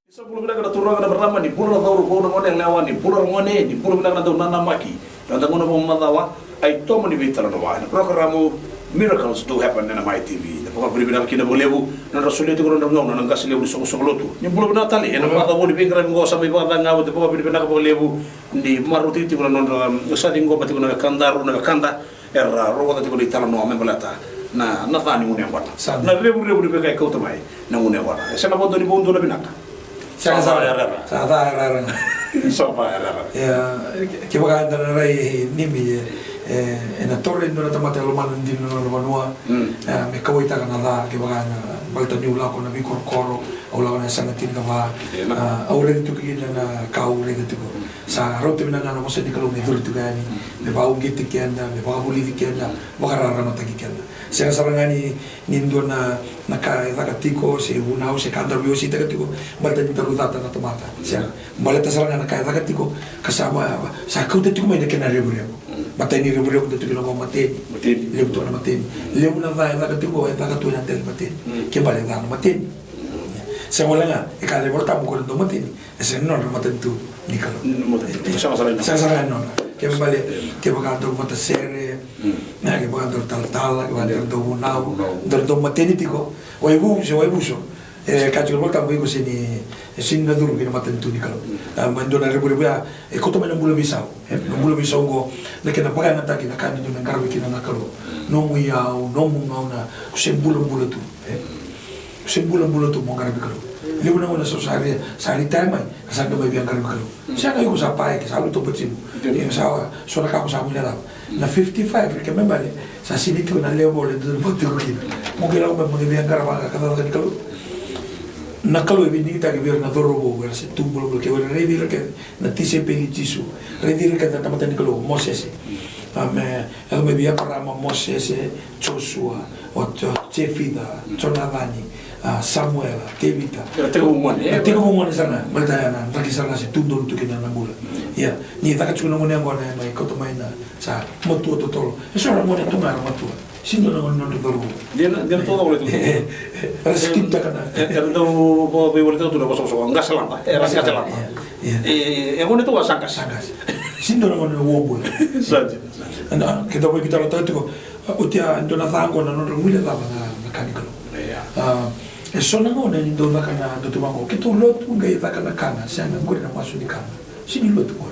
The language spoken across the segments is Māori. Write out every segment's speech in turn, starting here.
Isa pulo bina kada turang kada berlama di pulo tahu ko na ngone lewan di pulo ngone di pulo bina kada nana maki. Dan ngono mo madawa ay to mo ni bitar no wa. Programo miracles do happen na my TV. Na pag bina kina bolebu na rasulete ko na ngong na ngas lebu so lotu. Ni pulo bina tali na madawa ni bikra ngo sa may bada nga de pag bina ko bolebu di maruti ti ko na sa dingo pati ko na kandaru na kanda era ro ko ti ko di tala no ambalata. Na fani ngune ngwana. Na rebu di kay ko tamay na ngune ngwana. Sa na bodo ni bondo na binaka. Sa ya ke baga andana rai nimi na torre no na tamate lo man ndino no manua me kawai ta kana da ke baga na balta ni ula ko na bi koro au la na sana tin ka ba au le tu ki na kau le tu sa rote na na mo se di kalo me dur tu gani me ba u gite ke anda me ba buli ke anda bakara rama ta ki ke anda se sarangani nindo na ka da ka tiko se una o se kanda bio si ta ka tiko balta ni taru data na tomata se balta sarangana ka da ka tiko kasama sa ka te tiko me de ke na rebu mateni rebu de tiko no mateni le to na mateni le una va da ka tiko da ka to na tel mateni ke bale da mateni se wala nga e ka le volta mo ko do mateni e se non mateni tu ni ka sa sarangana no ke bale ke baga do mata sere na ke baga do tal ke baga do unau do mateni tiko o ibuso e ka tiko volta mo iko se ni sin na duro ke mateni tu ni ka mando na rebu e ko to me no bulo bisao no bulo bisao go na ke na paga na taki na ka ni na garbi ki na kalo no mu yao no mu ngauna se bulo tu se bulo tu mo garbi kalo le una so sari time sa do mai garbi kalo sa ka ko sa pai ke sa lu to putsim e sa so na ka ko sa mu na 55 ke membale sa siniti na leo bole do botti ko ki mo ke la mo de garba ka da kalo na kalo e vini ta ke ver na dorro go ver se tumbo ke ver re dire ke na tise pelitisu re dire ke ta matani kalo moses ame me via para moses Joshua o Jefida Jonavani Samuel Tevita teko mo sana malta na taki sana se tundo tu ke na bula ya ni ta ka tsuno mo ne ngona mai ko to mai na sa motu to tolo eso ra mo ne to mara motu sindo na non do dorro dia todo boleh tu skip ta kana era do bo be boleh tu na boso ngas lama era ngas lama e ngone tu sangas sindo na ngone wo bula saja na ke to kita lo tatu o tia ndona thango na non ngule ta na mechanical e sona ngone ni do na kana do tu mango ke to lo tu ngai ta kana kana sa na ngure na masu di kana sini lo tu ko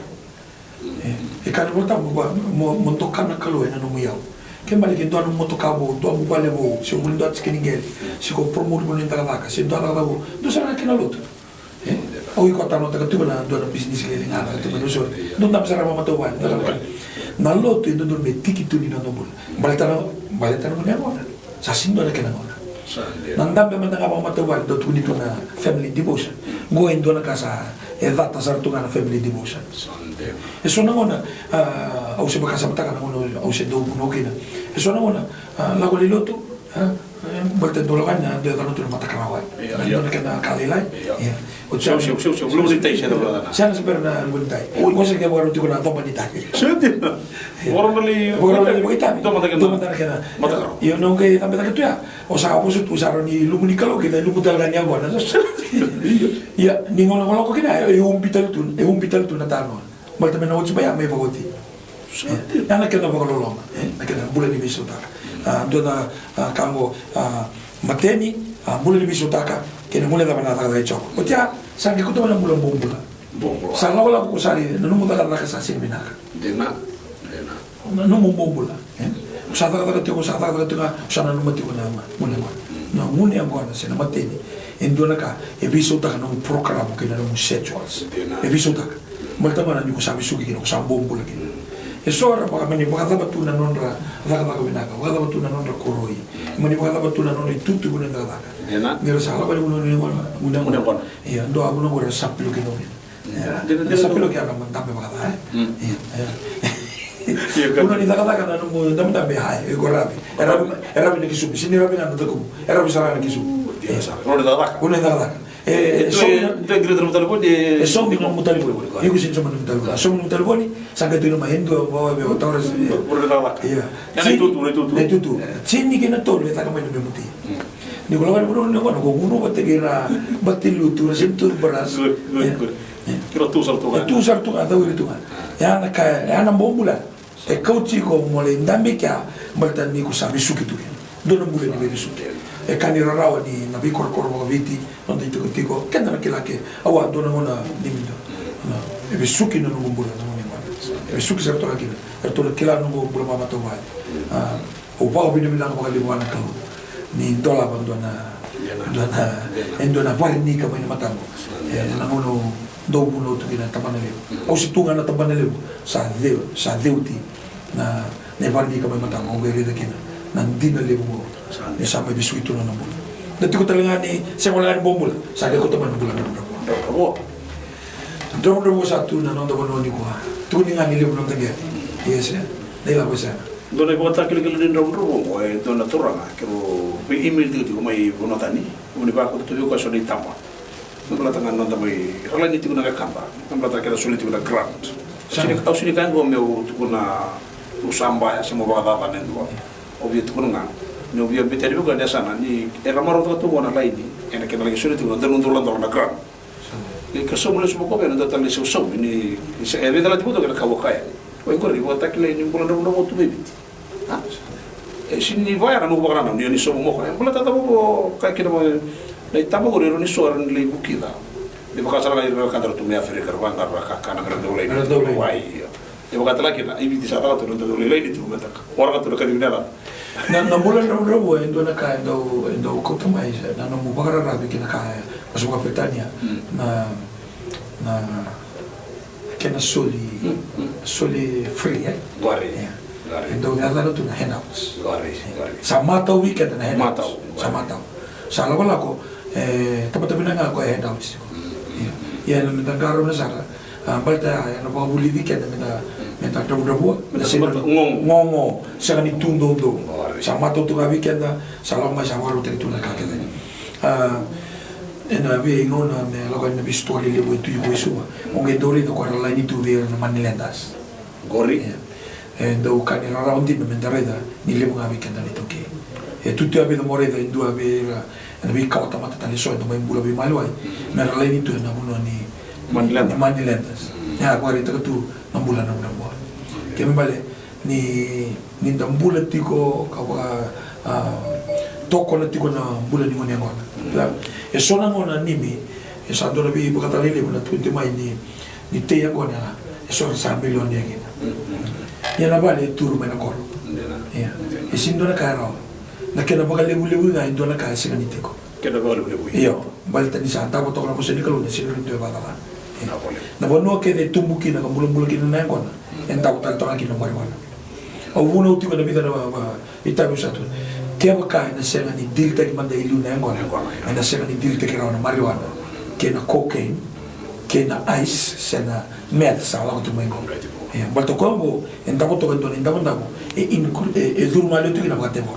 e kana volta mo to kana kalo na no muyao ke mali ke do no moto kabo do abu bale bo se mo ndo atskeni ngel se ko promote mo nta ka se do na bo do sa na kana lo tu o iko ta no ta tu na do na business ke na ta tu no so do na sa ma to ban na lo tu do me tiki tu ni no bol baleta no mo ne ngona sa sindo na kana ngona nandam be manda ngaba matawal do tu ni to na family devotion go endo na casa e data sartu na family devotion e so na ngona au se bakasa mata kana ngona au se do no kina e so na ngona la go lilotu balta do la gana de no tu mata kana wa no kana kalilai o chau belum ditai saya do la sana sebenarnya belum ditai o se ke baru tu kana to ditai orang beli kita do mata kana io non che tambe ta ya o sa ko tu sa ni lumu ni kalo ke lumu tal ganya wa na ya ni ngono ko kina e un pital tu na tano balta me no ci baya me bagoti ana ke no bagolo loma ke na bula ni biso ta do na kango mateni bula ni biso ta ke ne mule da bana ta choko o tia sa ke ko to na bula bombula sa no la ko sali no mo ta la ka sa semina dena no mo bombula sa ta ka tiko sa na no mati ko na mule no mune ngona se na mateni endona ka e biso ta no programa ke na no sexuals e biso ta malta mana ni ko sabi sugi ko sa bombula ke e sora pa mani pa ta batuna nonra ta ka binaka wa ta batuna nonra koroi mani pa ta batuna nonra tutu ko na ta dena nero sa la uno ni ngona e ando a uno ngora saplo ke no de saplo ke ana mantambe pa ta uno ni daga daga na no ndam be hai e gorabi era bine kisu sini rabi na ndako era bisara na kisu uno daga so ngire drum talbo de so mi no mutali bo iko sin so no mutali so no mutali bo ni sanga tu no mahendo bo be otore uno daga ya ne tutu sini ke na tole ta ka mai no muti Ni kalau kan benar ni kan gunu bategira batilu tu sentur beras. Kira tu satu kan. Tu satu atau itu kan. Ya nak ya nak bombula. Kau ciko mulai ndambe kya baltan ni kusabi suki tu. Dona mule ni bebi suki. Kanira rawa ni nabi kor mo viti non itu ketiko kan nak laki awa dona mona nimindo. Bebi suki no bombula no ni mana. Bebi suki satu lagi. Erto kila no bombula mama to vai. O pau bini bilang ko kalibuan ka. Ni dola bandona dona varni ka mai matamo. Na mono do buno tu kina tapanele. Au situnga na tapanele sa deu ti na ne varni ka mai matamo ngere de kina. Nandina lebu ni sampai bisuitu na namun. Dati ko talaga ni sa wala ni bombula. Sa ko taman bulan na Oh. Dong satu na nonton bono ni ko. Tu ni ngani lebu nang tagi. Yes ya. Dai la bosa. Dona ibu kata kili kili dendam dulu, dona turang, kiro email itu juga mai bonotani, kemudian aku tuh juga sudah ditambah. Nampak tangan nonton mai, kalau ini tuh nak kampa, nampak tak kira sulit juga grant. Sini kan gua mau tuh na usamba ya semua bawa apa nen gua, objek tuh nggak, ni objek betul juga di sana, ni era maru tuh gua nak lain ni, enak kena lagi sulit juga, teruntulan grant. Kesumulus semua kau yang datang di susum ini, saya betul lagi butuh kena kau kaya. Kau ribu tak kila ini bulan tu baby. Sini vai ana nuko kana ni so mo ko bula tata mo ka kina mo na itama ko ro ni so ran le bukida de baka sala ni ro kantar tu me afrika ro kantar ka kana ngara dole ni wai de baka tala kina ibi di sala to ro dole le ni tu mata ora ka to ka ni na na bulan ro endo na ka endo ko to mai na no mo baka ra bi kina ka masuk ka petania na kena soli free Guardi. Endo ngadalo tu na handouts. Guardi. Sa matau weekend na handouts. Sa matau. Sa wala ko tapat na nga ko handouts. Ya na mitangaro na sara. Balta ya na pabuli weekend na meta dabu na sino ngongo sa ni tundo do. Sa matau tu weekend sa lo ma sa waro tu na ka kene. Ena vi ngona me logo na bistori le boitu i boisuma onge dori do kwara la ni tu ver na manilendas Gori do kani la raundi me mendareda ni le bunga vi kenda ni toke tutti abbiamo moreda in due aveva na vi kauta mata tali so no mai bula vi malwai me la ni tu na buno ni manilendas ya kwari to tu na bula na buno ke me bale ni ndambula tiko ka toko na tiko na bula ni ngone ngona e sona ngona nimi e sa dona bi bukata lele na tuinte mai ni te ya ngona e sona sa milioni ya gina ya na bale turu mena kolo ya e sindo na karo na kena baga lebu na indo na ka sina ni tiko kena baga lebu yo bale tani sa ta boto na ko seni kalo ni sino ndo ba ta na bono ke de tumbuki na kambula kina na ngona enta ko tal kina mariwana au uno tiko na vida na itabu satu Kaya ka na siya ni dilta ki manda ilu na ngona na siya ni dilta ki raw na marijuana kaya na cocaine kaya na ice siya na meth sa wala ko tumayin ko balto ko mo enda ko to ganto enda ko ndako e durma le tu ki na bakate mo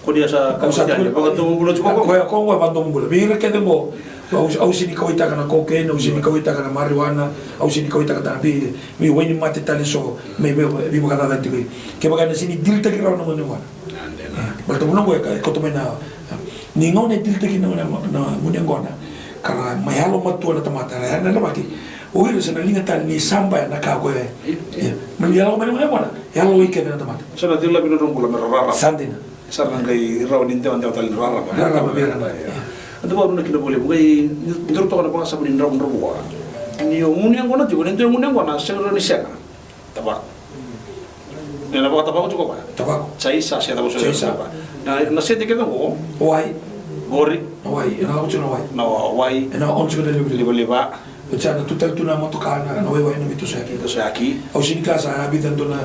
ko dia sa kausanya bakate mo bulo chuko ko ko bando mo bulo bira ke de mo au sini ko ita kana cocaine au sini ko ita kana marijuana au sini ko ita kana bi wani mate tali so me bi bakata da tiki ke bakana sini dilta ki raw na mo Balta muna gue ko to na ni ngau ne tilta ki na munengona kara mayalo matu na tamata na labaki o ile sana linga tal ni samba na ka gue mayalo mana yalo ike na tamata sana dilla bino rombula merara sandina sarna ngai raw ni ndewa tal rara ba ando ba nuna kina boleh bukai ndur to kana ba sabun raw ndur ni munengona ti ko ndu munengona segera ni sena tabak na ba tabak ko ba tabak Chaisa siya tapos siya na siya tiket mo wai Gori wai na ko chuna wai na wai na on chuna liba Ucana tutal tuna motokana na wewe na vitu saki to saki au sinikasa abida ndona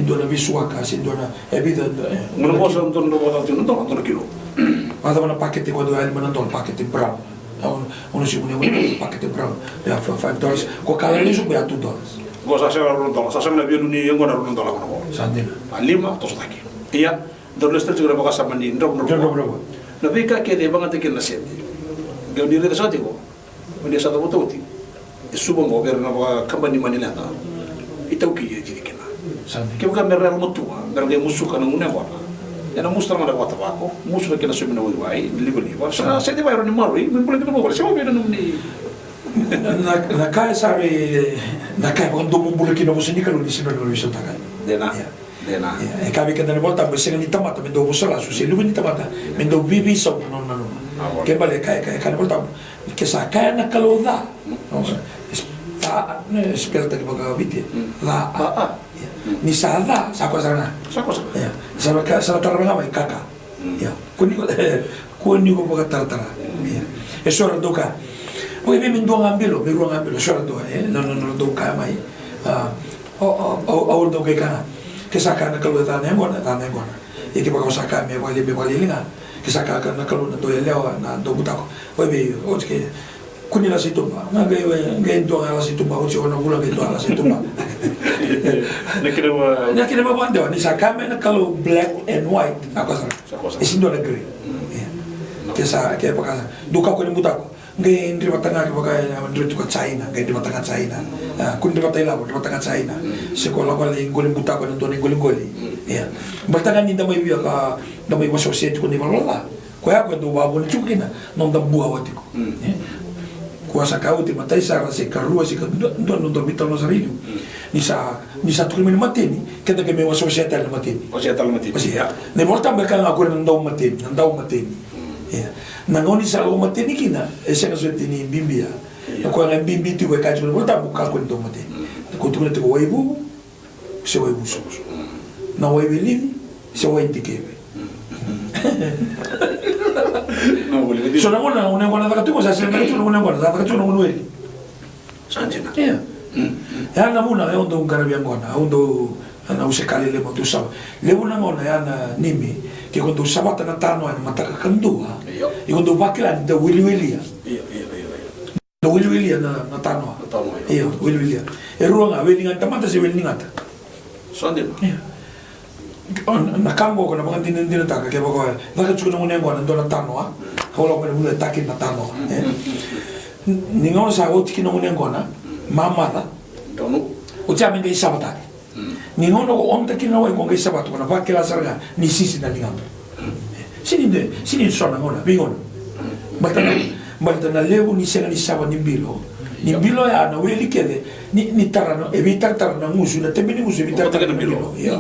ndona visuaka sindona abida ngono bosa ndo bosa ndo kilo Ada mana pakete quando hai mana tol pakete brown uno si une pakete brown ya $5 ko kala ni su ya $2 go sa sa ron dola sa sa na bienu ni ngona ron dola kono sandina alima to saki iya do lestel juga baka sa mani ndo na bika ke de banga te ke na sete ga ni re sa tiko mani sa to bototi suba mo ber na kambani manila ta itau ki jadi kena sandina ke bukan meral mutua berge musuh kana ngune wala Yana mustra mana kota wako, mustra kena sumi na wai, liba. Sa di bayro ni marui, min boleh kita bawa. Siapa beda ni? Na kaya sabe, na kaya pag domo bulu kina mo sini kalau di sini kalau bisa takan. Dena. Kami kan dari volta bersengan di tempat, mendo busala, susi lupa di tempat, mendo bibi so non. Kembali kaya kan volta, kisah kaya na kalau dah, spell tadi baga biti, la. Ni sada sako sana. Ya. Sana tarabanga mai kaka. Ya. Kuni ko baga tara. Ya. Eso ra doka. Poi mi ndo ngambilo, mi ruang ngambilo so ra do no doka mai. O do ke kana. Ke saka na kalau ta ngona. E ke baga saka me wali linga. Ke saka na kalau na do lewa na do butako. Poi be o ke kuni la situmba. Na ge ndo la situmba o ona bula ge ndo la situmba. Nakira ba bando ni sakame na kalau black and white ako sa isindo na gray kesa ke pakasa duka ko ni mutako ngai ndri batanga ke bagai ndri ko China ngai ndri batanga China kun ndri batay labo ndri batanga China sekolah ko le ngoli mutako na doni ngoli ya batanga ni damay biya ka damay associate ko ni wala ko ya ko do babo ni chukina non da buwa watiko kuasa kau ti matai sa se karua si don dormita no sarillo ni sa tukul mateni keda ke me wa societa la mateni ya ne volta be kan ako ndau mateni ya na ngoni sa lo mateni kina e se kaso tini bimbia ko nga bimbi ti ko ka ju volta bu ka ko ndau mateni ko tukul te ko waibu se waibu so na waibu livi se waibu tikebe so na ngona vakatuko sa sema tu ngona vakatuko ngona weli sanjena ya na muna ondo ngarabia ngona ondo na usekali le motu sa le una ngona ya na nimi ke kondo sabata na tano na mataka kandua e kondo vakila da wili do wili na tano iyo wili e ruanga wili ngata mata se wili ngata sanjena na kambo ko na mga dinindin ta ka ko na ka ngone ngona ndo na tano holo ko na taki na tano ni ngona sa oti ki ngone ngona mama ta dono o tia menga isabata ni ngona ko on taki na wa ko isabata ko na pa kila sarga ni sisi na lingam sini sona ngona bingona balta na lebu ni senga ni saba ni bilo ya na weli kede ni tarano evitar tarana musu na tembini musu evitar tarana bilo ya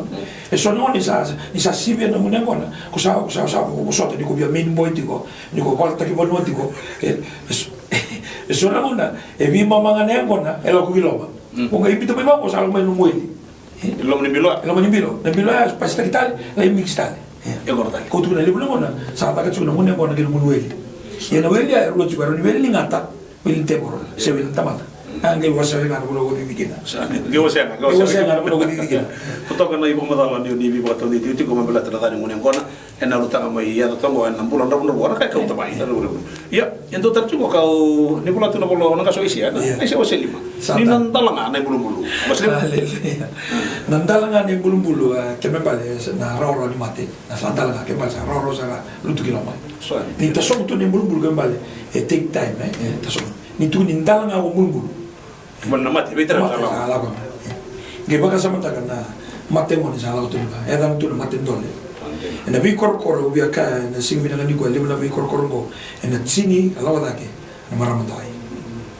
eso no ni sa sibia na muna ngona ko sa ko sota ni ko bia main boy tiko ni ko volta ki bonu tiko eso na muna e vi mama ngana ngona elo ko biloba ko ngai pito pe mako sa lo mai no mueli lo ni bilo na bilo ya pasta kitale la mixtale e gordale ko tu na lebu ngona sa ta ka tsuna muna ngona ke no mueli ya na weli ya ro tsubaro ni weli ngata weli teboro se weli tamata angge wasa ngana bulo ko dikina ge wasa ngana bulo ko dikina kutoka na ibu madala ni bi bato ni ti ko mabela tra dani ngone ngona ena luta mai ya to ngo en bulan ndo ndo ka ka utamai ya ento tartu ko ni bulan tu no bolo na ka so isia na isia wasa lima ni nandalanga na bulu masle nandalanga ni bulu ke membale na roro ni mate na sandalanga ke basa roro sa lutu kiloma ni taso tu ni bulu gambale e take time taso ni tu ni ndalanga o bulu mana mate betra ala ko ge baka sama ta kana mate mo ni sala tu ba e dan tu mate dole na vi korkoro vi aka na sing bina ni ko le na vi korkoro go na tsini ala wada ke na maramdai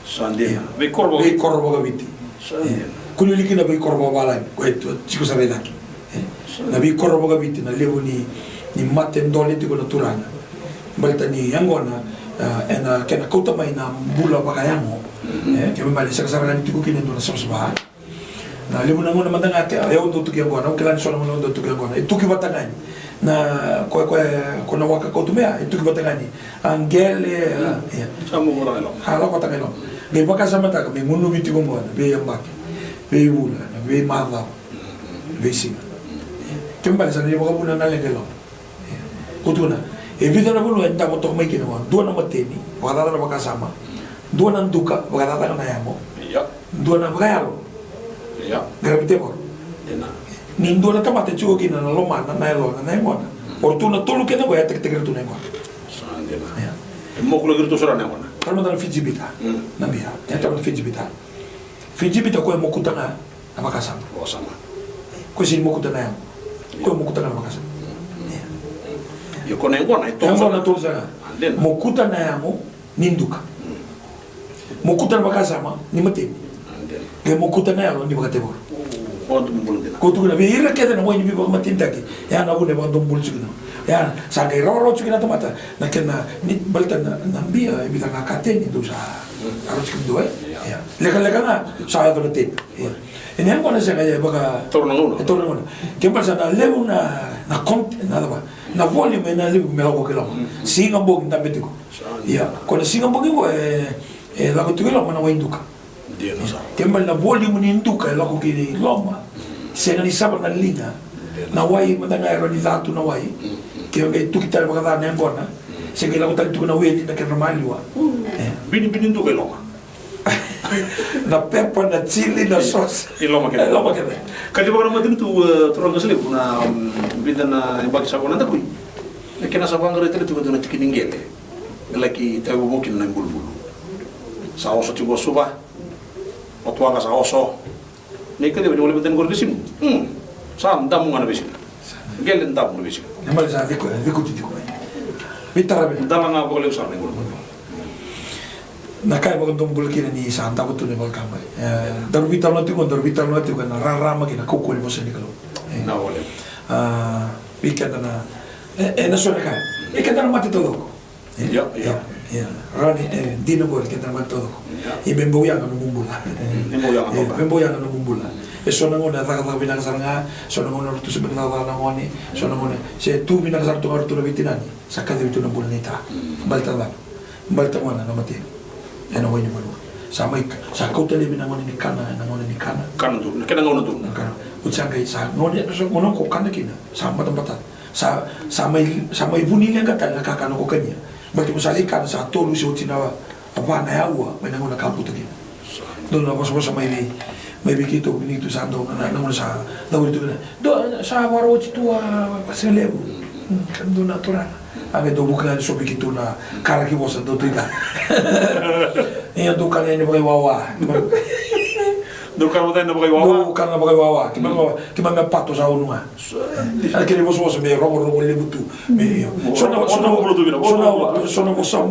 sandia vi korbo ga viti kuni liki na vi korbo bala ko eto chiko sa veda ki na vi korbo ga viti na levo ni mate dole ti ko na turana balta ni angona ena kena kota mai na bula bakayamo ke me bali sa ni ti ko kinendo na sa na levo na ngona mandanga te e ondo tu ki ngona o kila ni sona mo ondo tu ki ngona e tu ki batangani na ko na waka ko tu mea e tu ki batangani angele samu ngora lo hala ko tangelo be baka sama ta me munu biti ko ngona be yambaki be bula be mala be singa kembali sa ni baka buna na lengelo ko tu na e vida na bulu enta mo to mai kina wa do na mateni wala na baka sama do na duka wala na na yamo ya do na baka ya gravite por nindo na tamate chuo kina na loma na elo na ngona fortuna tolu kena go ya tek tek tu ngona sande ya mo ko lo sora na ngona kalma na fijibita na bia ya ta fijibita ko mo kutanga na makasama o sama ko sin mo kutanga ko mo kutanga na makasama Yo kone ngona ito. Ngona to sana. Mokuta na yamo ninduka. Mokuta na bakasama ni matini. Ke mokuta na yalo ni bakatebor. Onto mbulu dina. Ko tu na vira keda na wani bibo matinta ki. Ya na une ba ndom bulu chukina. Ya sa ke ro chukina tomata. Na kena ni balta na mbia ibita na kateni do sa. Aro chikin do ya. Leka na sa do te. Ini yang kona sa kaya baka Tornangona. Tornangona. Ke pasa na level na content na ba. Na volume na level me ko kilo. Singa bog na betiko. Ya, kona singa bog ko la ko tukilo mana wa induka. Dia no sa. Kembal na volume ni induka la ko kini loma. Sena ni sabar na linga. Na wai madanga ero ni datu na wai. Ke ngai tukita baka da na ngona. Sega la ko tali tukuna wedi na ke ramaliwa. Bini induka loma. Na pepper na chili na sauce. Iloma kena. Iloma kena. Kadi bagara matin tu turang kasli na binda na bagi sabon anda kui. Kena sabang ngare tele tu na tikiningele. Laki tawo mokin na bulbulu. Sa oso tibo suba. Otuanga sa oso. Nika dia boleh beten gor disim. Sam damu ngana bisin. Gelen damu bisin. Namal sa viko titiko. Bitara be. Dalanga boleh usar ni gor. Nakai bagan tombol kina ni santa betul ni balkan mai. Darbitar nanti kan rara magi na koko ni bosan ni kalau. Na boleh. Weekend na na sore kan. Weekend na mati todo. Ya. Rani dino bol kita mati todo. I bembo yang anu mumbula. Bembo yang anu mumbula. Eso na ngona taka binang saranga, so na ngona rutu sebenarnya na ngoni, so na ngona se tu binang sartu artu na bitinani. Sakade bitu na bulnita. Balta mana na mati. Ena wani malu. Sama sa kau tele bina ngoni ni kana. Kana tu, kena ngona tu. Kana. Ucangkai sa ngoni so ngono ko kana kina. Sama tempat. Sama ibu ni yang kata nak kana ko kanya. Bagi musali kana sa tolu si utina apa na yawa bina ngona kampu tu kina. Dono ko sama may bikito binito sa do na ngona sa daw itu na. Do sa waro tu paselebu. Kan do natural. Ame do bukan so begitu na cara que você do tuida. Ia do kan ni bagai wawa. Do kan mo na bagai wawa. Do kan na bagai wawa. Ki manga pato sa onua. Ala que você me robo le butu. Me sona so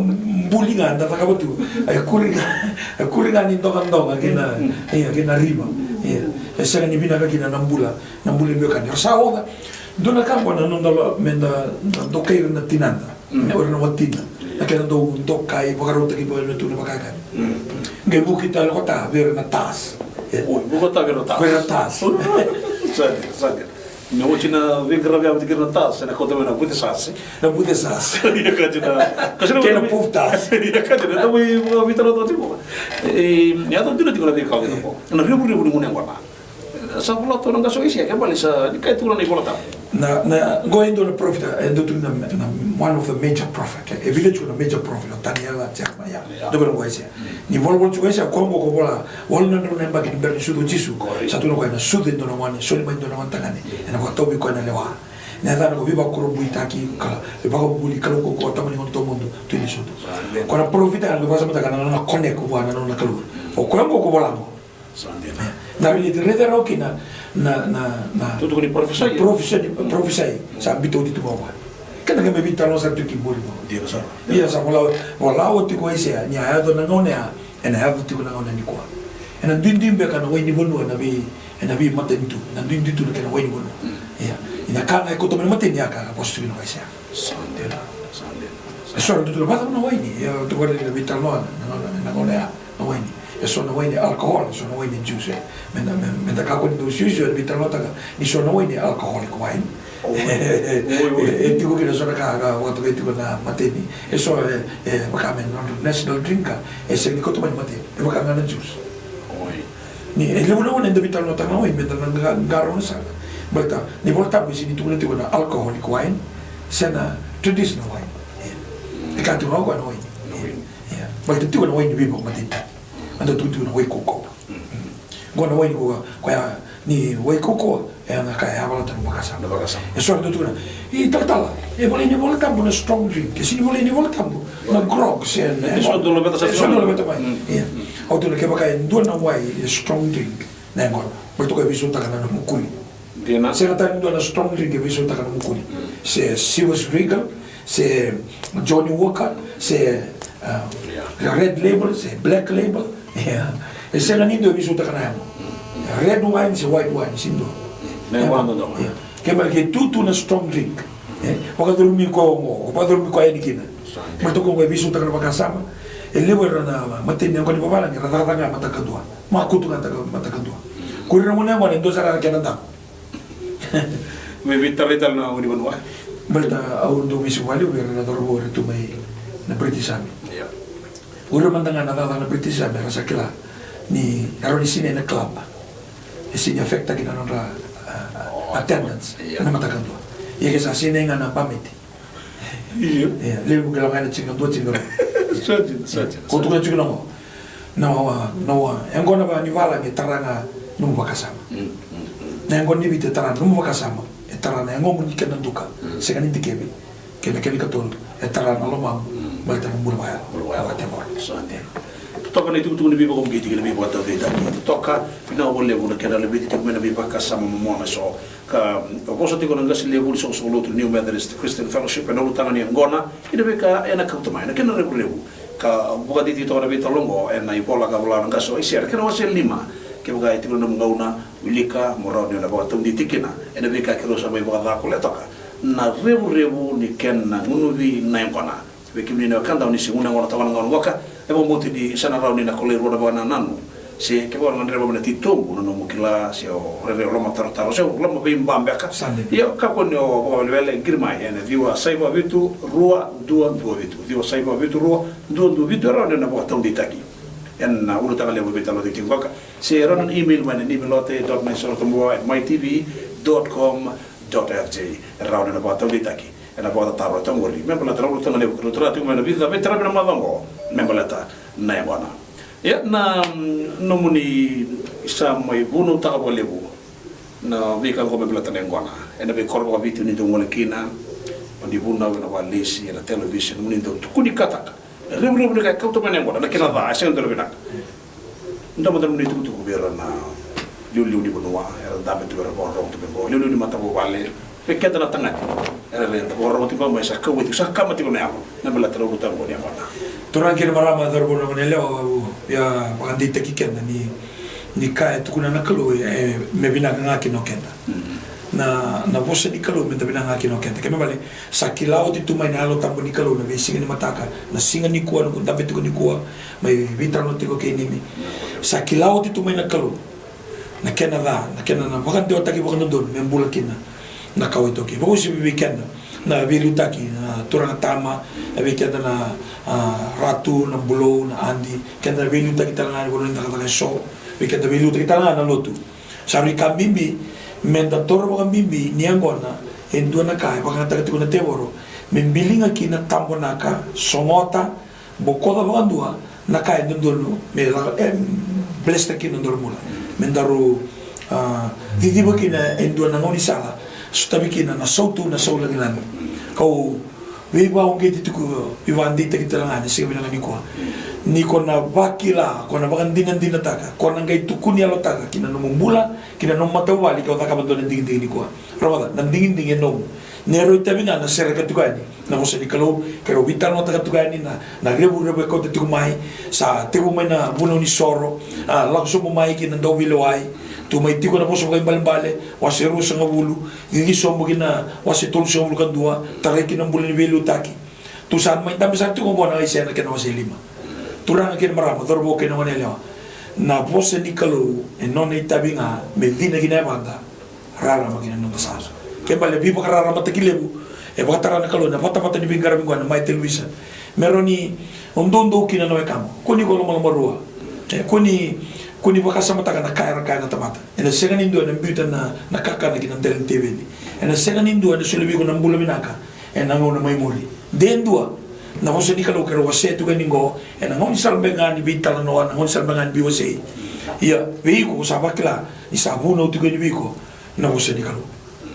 bulinga da ka butu. Ai kuringa ni ndonga kina riba. Esa ni bina ka kina nambula mio kan. Sa oda dona campo na non menda do kai na tinanda ora na watina akena do kai bagarota ki boel tu na bakakan ngai buki ta kota ver na tas bukota ver na tas sabe me ochina ver grave de na tas na kota na bude sas ya kajina kasina que na puftas ya kajina do vitara do tipo ya do dilo tikola de ka na ribu mun ngwana sa bola to nang kaso isia ke bali sa di kai tulan ni bola ta na going to the prophet and to one of the major prophet a village with a major prophet Daniela Jeremiah do bero kwaisia ni volvo kwaisia kongo ko bola wolna no nemba ki ber sudo jisu sa tu no kwa na sudo no mane so ni mando no tangane na ko to bi ko na lewa na dana ko viva ko buita ki kala e ba ko buli kala ko tamani ko to mundo tu ni sudo ko na prophet na ba sa mata kana na kone ko bana no na kalu o kongo ko bola mo na vile de rede roki na tudo com professai sa bito di tu bawa kana ke me bita no sa tu ki bori mo dia sa ia sa bola o ti ko isia ni ha do na ngone a ena ha tu ko na ngone ni ko ena dindim be kana wai ni bonu na bi mate tu na dindim tu kana wai ni bonu ia ina kana ko to me mate ni aka posto no isia sandela so tu ba na wai ni ia tu ko ni bita no na ngone a no wai ni e sono wai alcohol sono wai juice menda kako ni do juice e bitalota ni sono wai alcoholic wine e dico che sono kaga quando vedo na mateni e so bakame national drinker e se ni koto mate e bakame na juice ni e le volevo ne bitalota na wai menda na garo na sala balta ni volta poi si ni tu ne na alcoholic wine sena traditional wine e canto no qua noi balta tu no wine vivo mateni ando tutu na wai koko gona wai ko kwa ni wai koko e na ka ya bala tanu bakasa e so tutu na e tala e vole ni volta na strong drink e si vole ni volta na grog se e so do lo beta so do lo beta mai e o tu ke baka ndo na wai strong drink na ngor porto ko visu ta kana mukuli Dina se ta ndo na strong drink e visu ta kana mukuli se was regal c'est Johnny Walker, c'est Red Label, c'est Black Label. E se ngani do bisu takana mo. Red wine c'est white wine sindo. Kembali ke tutu na strong drink. Wakadurumi ko yani kina. Matoko ko bisu takana bakasama. E lewe na mateni ko ni babala ni rata nga matakadua. Makutu nga matakadua. Kurina mo na mo ndo sara kana ta. Me vital na uni banwa. Balta au do bisu wali na dorbo tu mai na pritisami. Ura mandanga na na pritisami rasa kila. Ni naroon di sini na club. E sini affecta kita nora attendance na matakanto. Iya kesa sini nga na pamiti. Iya. Lebu kala nga na chicken do chicken. Sajin. Ko tu chicken mo. Nawa. Engko na ba ni wala ni taranga nung bakasama. Na engko ni bite taranga nung bakasama. E taranga engko mo ni kana duka. Se kan indikebi. Kena katol. E taranga lo mam. Balta ng bulwaya. Bulwaya temor. Toka na itu ni biba kong giti kina biba tau kita. Toka pina boleh guna kena lebih titik mana biba kasama mama so ka poso tiko nang gas lebu so tu New Methodist Christian Fellowship na utangan ni Angona ina beka ena kautamai na kena lebu ka buka titi to na bita longo ena ipola ka bola nang gaso isiar kena wase 5 ke buka itu na ngauna wilika morau ni na bawa tau ditikina ena beka kilo sama ibu ka ko toka na rebu ni kena ngunuvi na Angona bekimni na kanda ni singuna ngona tawana ngona waka ebo moti di sana rauni na kolero na bana nanu se ke bona ndre bona titombu no mukila se o re lo mataro taro se lo mo bimba mbeka io kapo no o levele girma ene viwa saiba vitu rua dua vitu viwa saiba vitu rua dua vitu era na bota un ditaki en na ulo tanga le beta lo diting waka se era un email mana ni melote.mysortombo@mytv.com.fj era na bota un ditaki ena bota taro tangori me bala taro tanga le ko tra tu mena vida vetra na mavango me bala ta na bona ya na nomuni isa mai bunu ta bolebu na vika ko me bala ta ngona ena be korbo vitu ni dongole kina oni buna na walisi na television muni ndo tukuni kataka rem ka kauto mena ngona na kina va asa ndo bina ndo mo ni tu bera na liu ni bunwa era da betu bera bo ro tu be bo liu ni mata bo vale peketa na tanga era le borro tipo mai sa ka witu sa ka mati ko na bala tro ruta ko ni ngona Turang kira marama darbo na manelo ya pagandita kikenda ni kai tukuna na kalu me bina ngaki no kenda na voce ni kalu me bina ngaki no kenda keme vale sakilao ti tu mai na lo tambo ni kalu na vesinga ni mataka na singa ni kuwa no kunta betu ni kuwa mai vita no tiko ke ni sakilao ti tu mai na kalu na kena na wakante otaki wakando don me mbula kina na kawito ki voce bi kenda na vilutaki na turang tama kenda na ratu na bulo na andi kenda vilutaki talanga ni bono na show kenda vilutaki talanga na lotu sabi kambimbi menda toro kambimbi ni Angona endo na kai pakata ko na teboro membilinga kina tambo naka somota bokoda bandua na kai ndolo me la blesta kina ndormula mendaru vivibo kina endo na ngoni sala sutabikina na sautu na saula gilan kau viva onge tiku vivandi kita lang ani sige bilang ni ko na bakila ko na bakandinan dinataka ko na ngay tukuni alo taka kina no mumbula kina no matawali ko taka bandon dingin ni ko ramada nandingin no nero itabinga na sera katukani na ko sa dikalo pero vital no taka tukani na rebu ko tiku mai sa tiku mai na buno ni soro lakso mo mai kina do wilowai tu mai tiko na poso kay balbale wasi rusa nga bulu hindi sombo kina wasi tol sombo kan dua taray kinang bulu ni velo taki tu saan mai dami sa tiko mo na isa na kina wasi 5 turang kin maramo dorbo kina manela na poso ni kalu non itabi nga medina kina banda rara makina no tasas ke bale bibo karara matakilebu e bakatara na kalu na pata ni bingara mingwana mai televisa meroni ondondo kina no ekamo kuni ko lo marua kuni bakasama taka na kaya na tamata ena sengan indo na mbuta na kaka na kinang TV ni ena sengan indo na sulubi ko ng bula minaka ena ngona may muli dendua na ko sa di kalo kero wasetu kaningo ena ngon salbengan ni bital no ngon salbengan biwase iya veiko sa bakla isabuno tu kani veiko na ko sa di kalo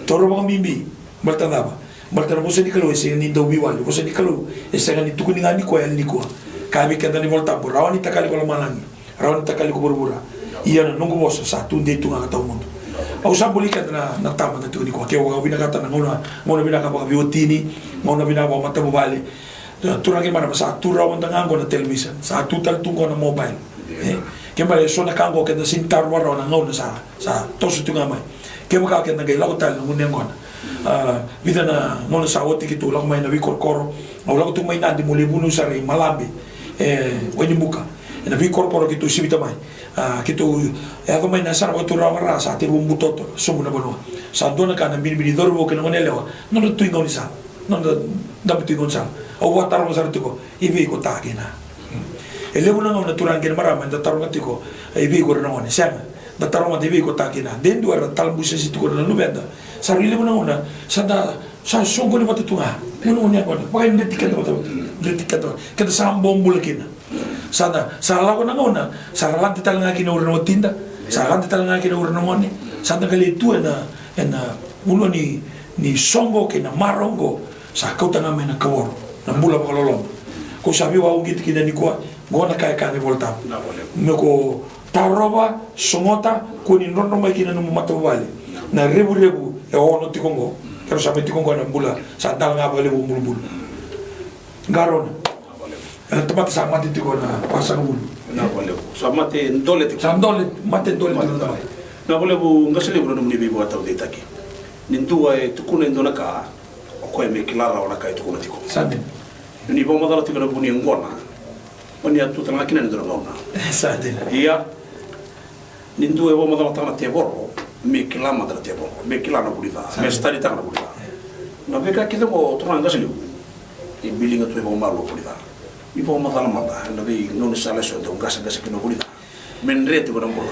toro mga mimbi baltanda na ko sa di kalo sengan indo biwali ko sa di kalo sengan itu kuningan ni ko el ni ko kami kada ni volta burawan itakali ko malangi rawan takali ko burbura iya na nungu bosa sa tunde tu nga tao mundo au sabuli ka na tama tu ni ko ke wa bina kata na ngona bina ka ba biotini ngona bina ba mata mobile turang ke mana sa tura on tangango na television sa tutal tungo na mobile ke male so na kango ke na sintar waro na ngona sa tosu tunga mai ke ba ka ke na ga la hotel ngone ngona vida na ngona sa oti ki tu la mai na vi korkoro au la tu mai na di mole bunu sa ri malambi wani muka na vi korkoro ki tu sibita mai ki tu ako mai na sa ko tu ra sa te bumbu toto so na bono sa dona kana bini dorbo ke ngone lewa no tu ngoni sa no da tu ngoni sa o wa taro sa tiko ivi ko ta kena ele una ngona turang ke marama da taro tiko ivi ko na ngone sa da taro ma ivi ko ta kena den du era tal busa si tiko na nubenda sa rile una ngona sa da sa songo ni batutunga ngono ne ko pa inde tikata kada sa bombul kena sana sa la ko na ngona sa la talanga kina urno tinda sa la talanga kina urno ngone sa da kali tu na uno ni songo kina marongo sa kauta na mena kaworo na mula pa kalolong ko sabi wa ungit kina ni ko ngona kay kane volta me ko taroba songota ko ni nono mai kina no matobali na rebu e ono tikongo pero sa tikongo na mula sa dal nga bale bulu garona tempat sa mati tiko na pasang ulu na bole sa mate ndole tiko sa ndole mate ndole na bole bu ngasele bu no ni bibo atau detaki nintua e tukuna ndona ka ko e me kilara ona ka tukuna tiko sabe ni bo madala tiko na buni ngona oni atu tanga kina ndona ngona sabe ia nintua e bo madala tanga te borro me kilama dala te borro me kilana bulida me stari tanga bulida na beka kida mo tanga ngasele e bilinga tu e bo malo bulida mi po madala mata na be non sala so do gasa kino bulida men rete ko nambola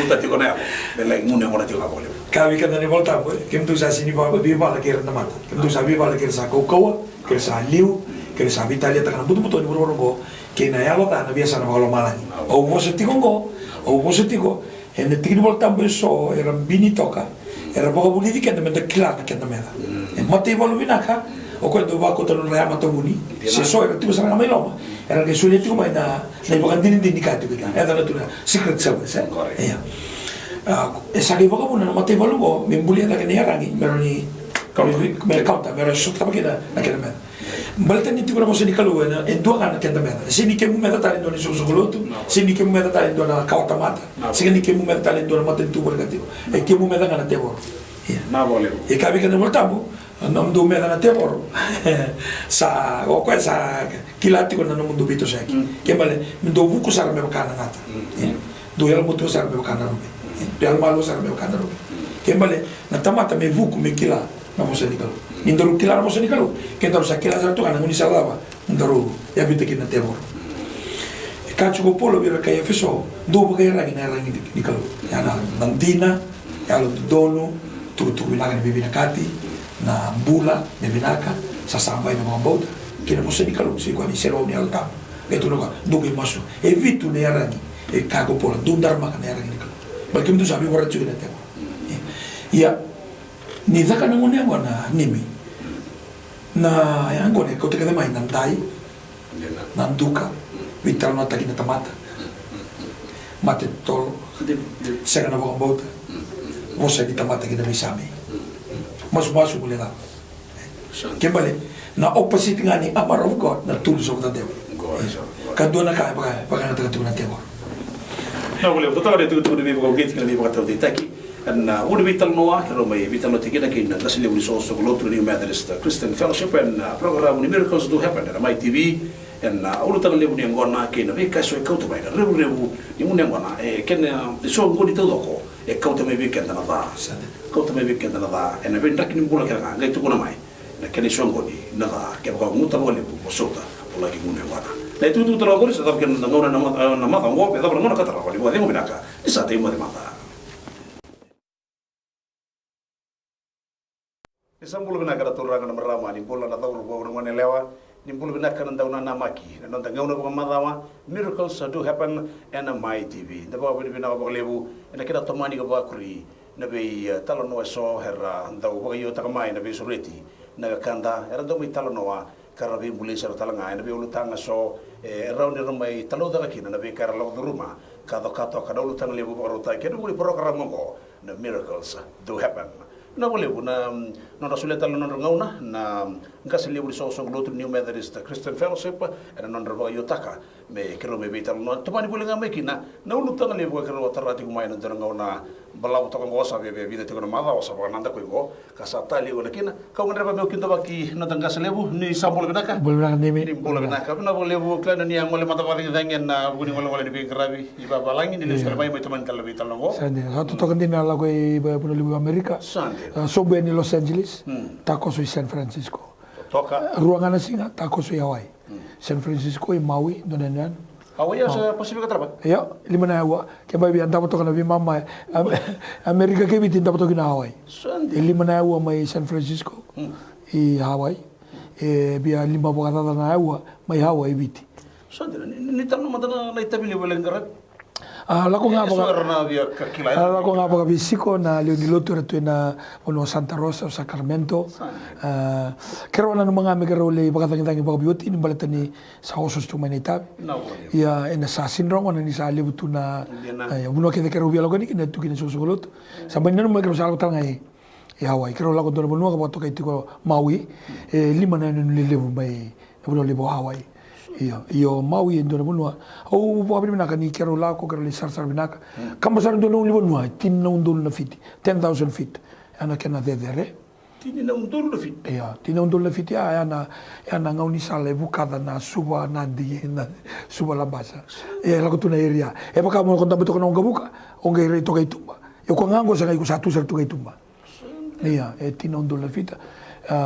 muta tiko na bela ngune ngona tiko ko kavi kada ni volta kem tu sa sini ba bi bala ker na mata kem tu sa bi bala ker sa ko ker sa liu ker sa vitalia ta kana butu ni boro go ke na ya lota na biasa na balo malani o mo se tiko go o mo se tiko en tiki volta beso era bini toka era boga buli di kenda menda kila kenda meda e mate balo vinaka o quando va con un reama tomuni se so era tipo sarà mai loma era che sulle tu mai na nei bocandini indicati che era la tua secret service e sa che boga una mate balo mi bulia da che ne rangi meroni come cauta era sotto perché da che me balta ni tipo mo se di kalu e due anni che da me se ni che mu meta tale non so sogolotu se ni che mu meta tale non cauta mata se ni che mu meta tale non mata tu perché e che mu meta kana te bor na volevo e capi che ne voltamo non do meda na tebor sa o qua sa kilati con non mundo bito seki che male do buku sar me kana nata do yal mutu sar me kana robe do yal malo sar me kana robe che male na tamata me buku me kila na mo se nikalo indoro kila na mo se nikalo che do sa kila sa to kana nguni salava indoro ya bite ki na tebor e kachu ko polo vira kai feso do buka era ni nikalo ya na nantina ya lo dono tu bilaga ni bibina kati na bula me vinaka sa samba ina mga bauta kina mo sa nikalo si kwa ni sero ni alta eto no ka dugi maso e vitu ne arani e kago pola dundar maka ne arani nikalo balkim tu sabi wara chugina tema ya ni zaka na ngone na nimi na yango ne ko te kada mai nantai nanduka vital no takina tamata mate tolo sega na mga bauta você que tamata que deve saber mas baixo boleh lah kembali na opposite nga ni amar of God na tools of the devil kadua na kaya baka na tagatu na devil na boleh betul ada tu di bawah gate kena di bawah tahu ditaki dan udah vital noa kalau mai vital noa tikina kina kasih lebih soso golotru ni Methodist Christian Fellowship and program ni Miracles Do Happen na mai TV and udah tangan lebih ni angona kina beka so kau tu mai rebu ni mun angona kena so ngoni tu doko kau tu mai beka na ba kau tu mai beka na ba and ben tak ni bola kena ngai tu kuna mai na kena so ngoni na ba ke ba muta boleh bu sota bola ki mun angona na itu tu terlalu goris tetap kena ngona na mata ngop tetap ngona kata ra boleh buat binaka di saat ini mata Isambul bina kada turanga na marama ni bola na tawru bo ngone lewa ni bulu bina kana ndawna na maki na nonta ngawna ko madawa Miracles Do Happen and my TV da ba bina ko lebu na kada tomani ko ba kuri na be talo no so herra ndaw ba yo takamai na be sureti na kanda era do mi talo no karavi muli sa talanga na be ulutanga so around the mai talo da kina na be kara lo ruma ka do kato ka do utang lebu ro ta ke muli program mo na miracles do happen na boleh na na suleta no ngauna na ngasi lebu so glotu New Methodist Christian Fellowship na non ro yotaka me kero me betal no tomani boleh ngamai kina na ulutanga lebu ka ro tarati kumai na ngauna balau to ngosa be vida te kono mada osa ba nanda ko go ka sa tali ona kina ka ngra ba me kinto baki na tanga lebu ni sambol benaka Boleh nimi. bol benaka na boleh bu klana ni angole mata ba dengan na buni ngol ngol ni be gravi iba balangi ni le mai mai teman kala betal no Sandi, satu token din ala ko iba puno libu Amerika. Sobe ni Los Angeles, tako sui San Francisco. Toka Ruangan singa tako sui Hawaii. San Francisco i Maui donenan. Hawaii sa Pasifik Traba. Ya, lima na Hawaii. Kaya bi anda to kana bi mama Amerika ke bitin dapat to kina Hawaii. Sandi. Lima na Hawaii mai San Francisco. I Hawaii. Biya lima bogata na Hawaii mai Hawaii biti. Sandi ni tanu mata na itabili belengara. Lako nga Suara dia kakilai. Lako nga baga bisiko na Leoni Lotu ratu na ono Santa Rosa Sacramento. Kero na mga megaro le baga tangi baga bioti ni balata ni sa osos tu manita. Ya ena sa sinrong na ni sa lebutu na uno ke de kero bialo gani kina tu kina sosolot. Sampai na megaro sa algo ngai. Ya Hawaii kero lako dono bonua ka boto kai tiko Maui lima na no lebu mai uno lebu Hawaii. Iyo Maui endo na bunua au bo abri minaka ni kero la ko kero le sar minaka kamba sar ndo no libunua tin no ndo na fit 10,000 feet ana kena dedere tin no ndo na fit tin no ndo na fit ana ngauni sale bukada na suba na di na suba la basa la ko tuna area baka mo ko tambeto ko ngabuka onge re to kai tumba yo ko ngango sa kai ko satu sar to kai tumba tin no ndo na fit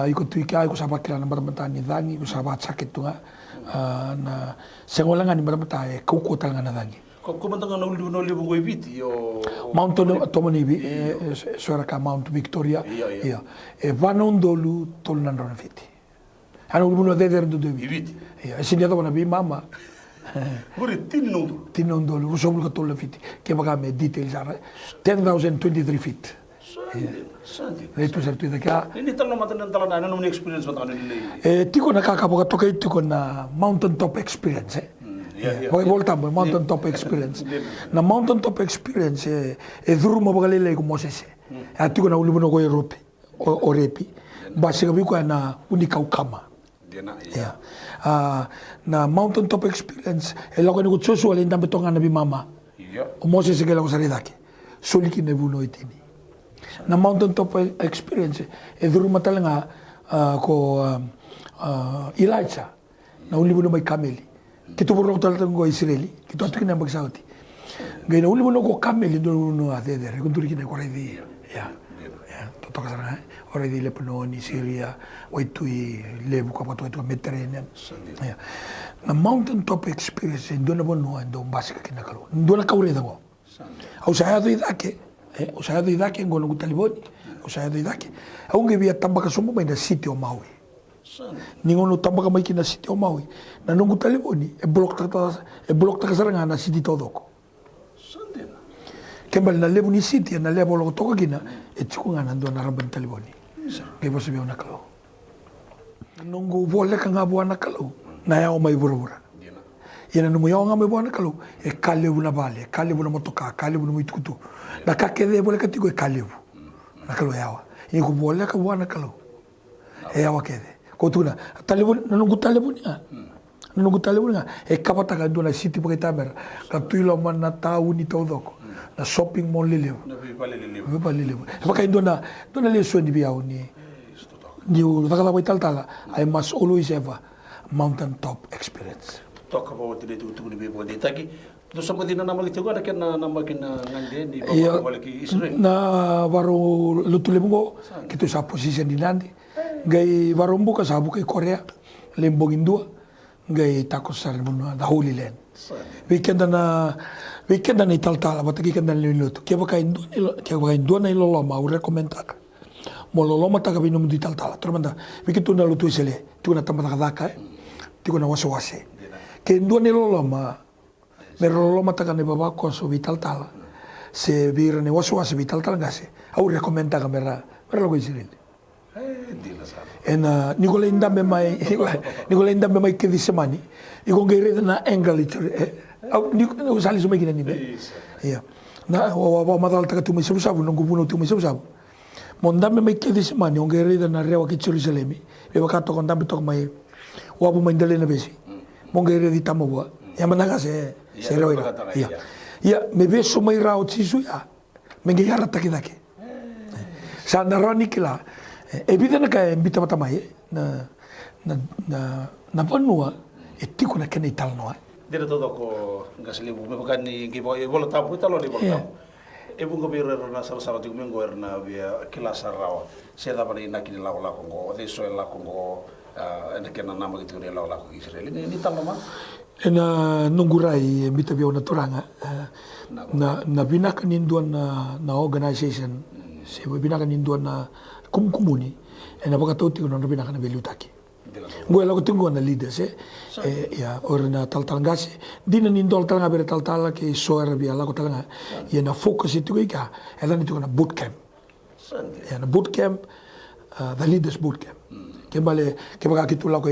iko tuika iko sabakila na barbatani dangi ko sabat sakit tunga na sengola ngani mata ko ko tanga na dangi ko mantanga no libu ngoi biti yo Mount Tomonibi sora ka Mount Victoria vanondolu tolnan ron fiti anu buno de do biti sinia to na bi mama buri tinondolu usobul ka tolna fiti ke baga me details ara 10,023 feet itu sertu ida ka ini talo mata nan tala na no experience mata ni tiko na kakaboga tokai tiko na mountain top experience Poi volta mountain top experience na mountain top experience duru mo bagalele ko moses tiko na ulibuno ko Europe orepi basi gabi ko na unika ukama na mountain top experience elako ni ko tsoso ale ndambe tonga na bi mama o moses ke la ko saridake soliki ne buno itini na mountain top experience duru matalanga ko Elijah na ulibuno may kameli kito buro talaga ko Israeli kito atu kina magsauti ngai na ulibuno ko kameli do no ade de rekunduri kina ko redi to kasana already Lebanon Syria oitui lebu ko pato to Mediterranean na mountain top experience do na bono ando basika kina kalo do na kaure dango au sa do idake o sa do idake ngono gutaliboni o sa do idake au ngi via tambaka somo mai na sitio Maui ningono tambaka mai kina sitio Maui na nungu taliboni e blok ta kasaranga na siti todoko kembali na lebu ni siti na lebu lo toka kina e tikunga na ndo na ramban taliboni ngai bosi be ona kalo nungu vole ka ngabu ana kalo na ya o mai burabura yana numu ya nga mai bona kalo e kalebu na vale kalebu na motoka kalebu na muitukutu na kakede vole ka tiko e kalebu na kalo yawa e ko vole ka bona kalo e yawa kede ko tuna taliboni na nungu taliboni nungu taliboni e kapata ka ndo na siti pa kitamera ka tuilo man na tau ni todoko na shopping mall lele lele baka indona dona le so ni biao ni vakala waital tala I must always have a mountain top experience talk about the to ni bebo de taki to sa pwede na naman ito na kena naman kena ngande ni baba wala ki Israel na baro lutulemo kito sa position di nandi gai baro mbuka sa buka Korea lembong indua gai takos sa the Holy Land weekend na italtala bataki kenda niluto kaya baka indua na iloloma u rekomendaka mo loloma taka binum di italtala tremenda bikitu na lutu isele tu na tamata kadaka tiko na wase kaya indua na iloloma meroloma taka ne baba koso italtala se bira ne wase italtala ngase au rekomendaka mera logo isele Dina sa. En Nicola indambe mai Nicola indambe mai ke disemani. Iko ngere na angle itu. Nico sali sumai kina ni be. Iya. Na wa madal taka tu mai sabu nungu puno tu mai sabu. Mondambe mai ke disemani ngere na rewa ke Jerusalem. Be bakato kondambe tok mai wa bu mai ndele na besi. Mongere di tamawa. Ya manaka se rewa. Iya. Iya, me be sumai rao tisu ya. Mengeyara taki. Sana roni kila. Ebida na kaya mbita matamai na panua etiko na kena italnoa. Dira todo ko ngasli bu me bakani ngi bola tapu italo di bola tapu. Ebu ngo bira na sara tiku mengo erna via kila sarawa. Se da bani na kini lawa kongo de so la kongo ena kena nama gitu de lawa ko Israel. Ni talo ma. Ena nungurai mbita bia na turanga na binakan induan na organization. Se binakan induan na kumkumuni ena baka tau tiko na binakan na belu taki. Gue lagu tunggu na leaders ya orang na tal ngase dina nindol tal ngabere tal ke soer bia lagu tal nga ya na focus itu ika edan itu na boot camp ya na boot camp the leaders boot camp kembali baka kitu lagu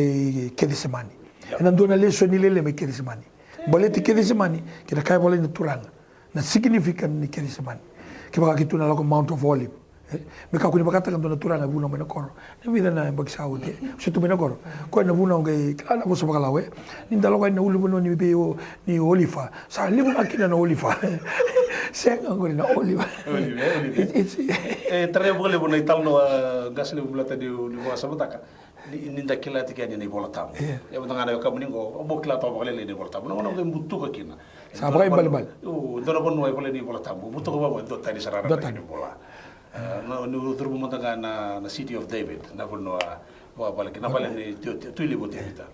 ke di semani ena dona leso ni lele me ke di semani boleh ti ke di semani kita kai boleh na turang na significant ni ke di semani ke baka kitu na lagu Mount of Olive me ka kuni bakata kan dona turanga buna me nakor na vida na baksawo te so tu me nakor ko na buna ngai kala bo so bakalawe ni ndalo ko na ulu buno ni be ni olifa sa libu akina na olifa se ngori na olifa it's tre bole bona italno gasle bulata di bo sabutaka ni ndakila tikani ni bola tamu ya butanga na kamu ningo bokla to bakale ni bola tamu no no butu ka kina sa bakay balbal dona bonno ay bole ni bola tamu butu ko ba do tani sarara ni bola no turbo montaga na City of David na bono wa balik na balik ni tuili botita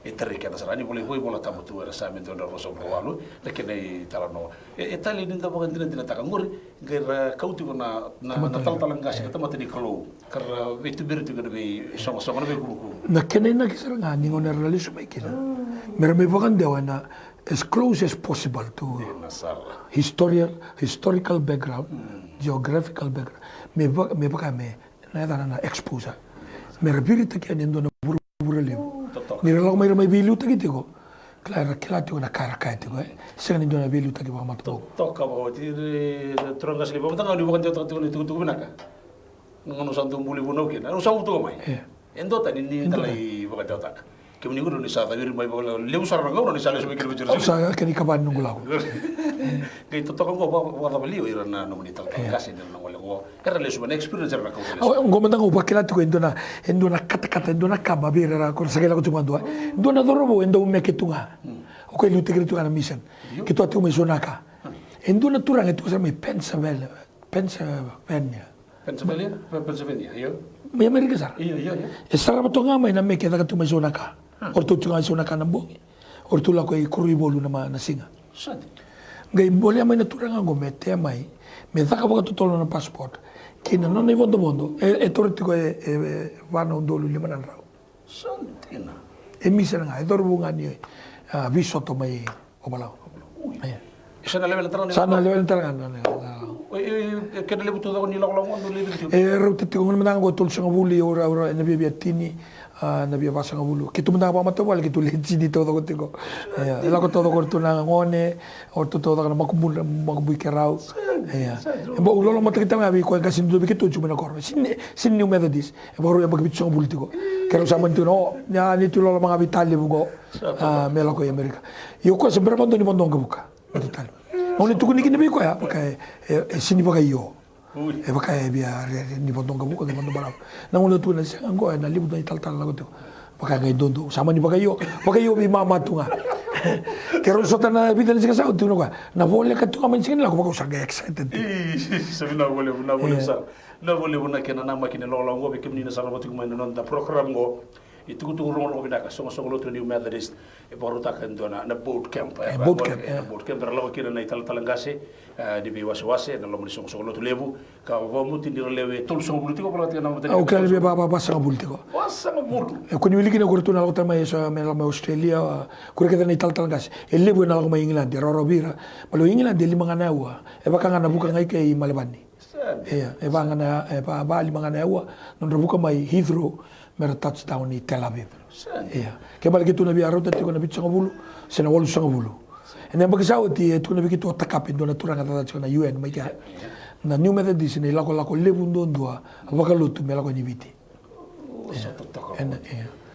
e terika na sarani boleh bola tamu tu era sa mento na roso provalu lekene talano e tali ninda bagan dina takangor ger kauti na tal talangas ka tamati ni kalo kar itu berarti gede be sama-sama na be kuku na kene na kisaranga ni ngone realism mai kina merme bagan dewa na as close as possible to historical background, geographical background. Me baka na na expose. Me repiri taki anindo na buru lebu. Ni relo mai bilu taki tiko. Claro, kila tiko na kara kai tiko. Sega nindo na bilu taki ba mato. Toka ba ti trongas lebu tanga ni bukan tiko tiko benaka. Ngono santu buli buno kina. No sawu to mai. Endo tani ni talai bukan tiko. Kami ni guru ni sa tawir mai bola lebu sarang ngau ni sale semikir bicara. Sa kani kaban nunggu lau. Kay totoo ko ba baliw ira na nomni tal kasi na ngol ko. Kaya lesu na experience na ko. Ngomong ko bakila to endo na kata endo na kaba bira ko sa kila ko tumandua. Endo na dorobo endo me ketunga. O ko ilu tigre tunga na mission. Kito atu me sonaka. Endo na turang itu sa may Pennsylvania. Yo. May Amerika sar. Iya. Esara ba to nga may na me keda ka tu me sonaka. Or tu tunga sonaka na bongi. Or tu la ko kurui bolu na singa. Sad. Ngai boleh mai naturanga go mete mai me daka boka tutolo na passport kina non i bondo tortiko vano ndolu limanan rao santina misa nga bunga ni viso to mai obalao sana level taranga kena lebu tu ni law ndo lebu rute tiko ngana go tul sanga buli ora na bibia tini na bia basa ngabulu kitu menda pa mato wala kitu leji di todo ko tiko ela ko todo ko tuna ngone or to todo kana makubui kerau bo ulolo mata kita ngabi ko kasi ndo bikitu chuma na kor sin new methodist bo ro yabag bitso ngabulu tiko kero sama tu no nya ni tu lolo mga bitali bugo mela ko Amerika yo ko se berapa ndo ni mondo ngabuka bitali oni tuku ni kini bi ko ya pakai sini pakai yo baka bia ni botong kabu ko ni botong balap na ulo tu na siya anggo na libu na tal lago to baka ngai dondo sama ni baka yo bi mama tu nga kero sota na bidan siya sa tu no ka na vole ka tu kaman sin la ko baka usag excited sabi na vole sa na vole na kena na makine lolo ngo be kimni na sa robot ko man non da program ngo itu kutu ngurung lo binaka songo lo tu ni Methodist e baru takan dona na boot camp boot camp berlaku kira na ital talangase di biwas-wase na lo moni songo lo tu lebu ka ba mutin di lewe tul songo bultiko pala tina mata o kala be baba basa bultiko basa bultu e ko ni wili kina kurtu na lota mai so me Australia kure keda na ital talangase e lebu na lo mai England ro bira malo England de 5 ngana wa e baka ngana buka ngai kai malabani Ia, e vangana e pa bali mangana ua non rabuka mai Heathrow mera touchdown i Tel Aviv. Ia. Ke bali kitu na bia rota tiko na bitsa ngabulu, sena walu sangabulu. Ene mbaki sao ti tu na bikitu takapi ndo na turanga tata tiko na UN mai ka. Na New Methodist ni lako lebu ndondua wakalutu me lako ni viti.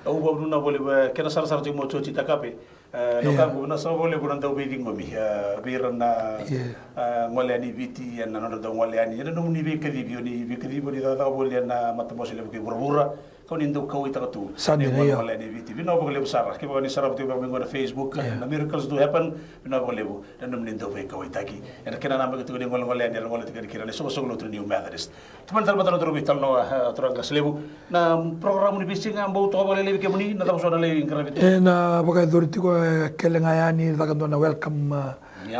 Au ba nuna bole kena sar ti mo chochi takapi. No kangu na sa bole buran tau beiding mami. Biran na ngole ani viti na no do ngole ani. Ene no ni be kedi ni da bole na matamosile ke burbura. Kau nindo kau ita tu. Sandi na ya. Ngole ani viti. Bino ba lebu sara. Ke ba ni sara tu ba mengo na Facebook. Na miracles do happen. Bino ba lebu. Na no nindo be kau ita ki. Ene kena na ba tu ni ngole ani ngole tikari kira ni so no tu New Methodist. Tuman tal batalo tro bital no turanga slebu. Na program ni bising ambo to ba lebi ke muni na tapos na le ingravite. Na baka dortiko kelenga yani dakando na welcome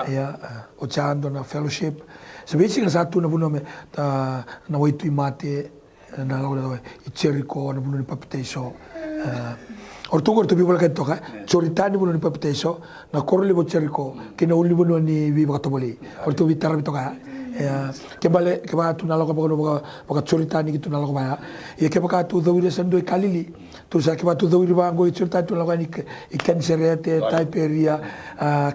ya ochando na fellowship. Sebisi sa tu na buno me na waitu mate na lago i Jericho na buno ni papiteso. Ortugo to people ka toka choritani buno ni papiteso na korle bo Jericho kina uli buno ni viva katoboli. Ortu vitar bitoka ke ba tu na lago boka choritani ki tu na lago ba ye ke baka tu dawire sando i kalili tu sa ke ba tu dawire ba ngo i choritani tu lago ni i cancerete taiperia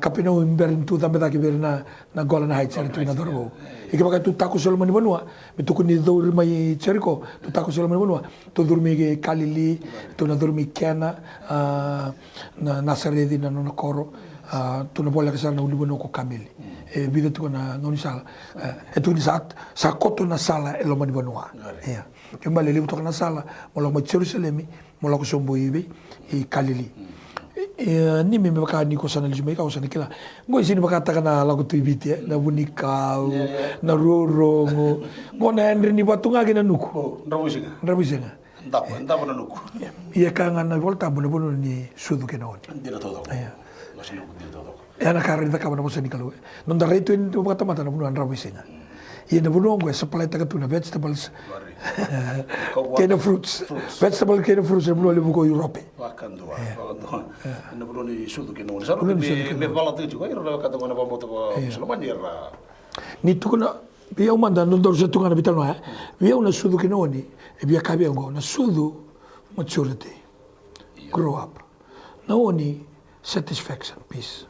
kapino imberin tu tambe da ke berna na gola na hai tu na dorbo e ke baka tu taku solo mani banua me tu kuni dawire mai Jericho tu taku solo mani banua tu dormi ke kalili tu na dormi kena na nasaredi na no koro tu na bola ke sa na uli bono ko kamili e vida tu na ngoni sala e tu ni sa koto na sala e lo mani banua ia ke mbale le to na sala mo lo mo Jerusalem mo lo ko sombo ibe i kalili ni me baka ni ko sana lijuma ka usana kila ngoi sini baka ta kana la ko tu ibiti na bunika na roro ngo naendre ni batunga ke na nuku ndabusinga ndapa na nuku ia ka ngana volta bono ni sudu ke na oni ndira todo ana karri da kabana bosani kalu non da reto in tu kata mata na buno andra bisinga ia na buno ngo supply ta tu na vegetables kena fruits vegetable kena fruits na buno le buko Europe wakando na buno ni sudu ke no sa me bala tu ko ira kata mana bombo to Solomani era ni tu na via umanda non dor setu ngana bitalo via una sudu ke no ni e via kabia ngo na sudu maturity grow up na oni satisfaction peace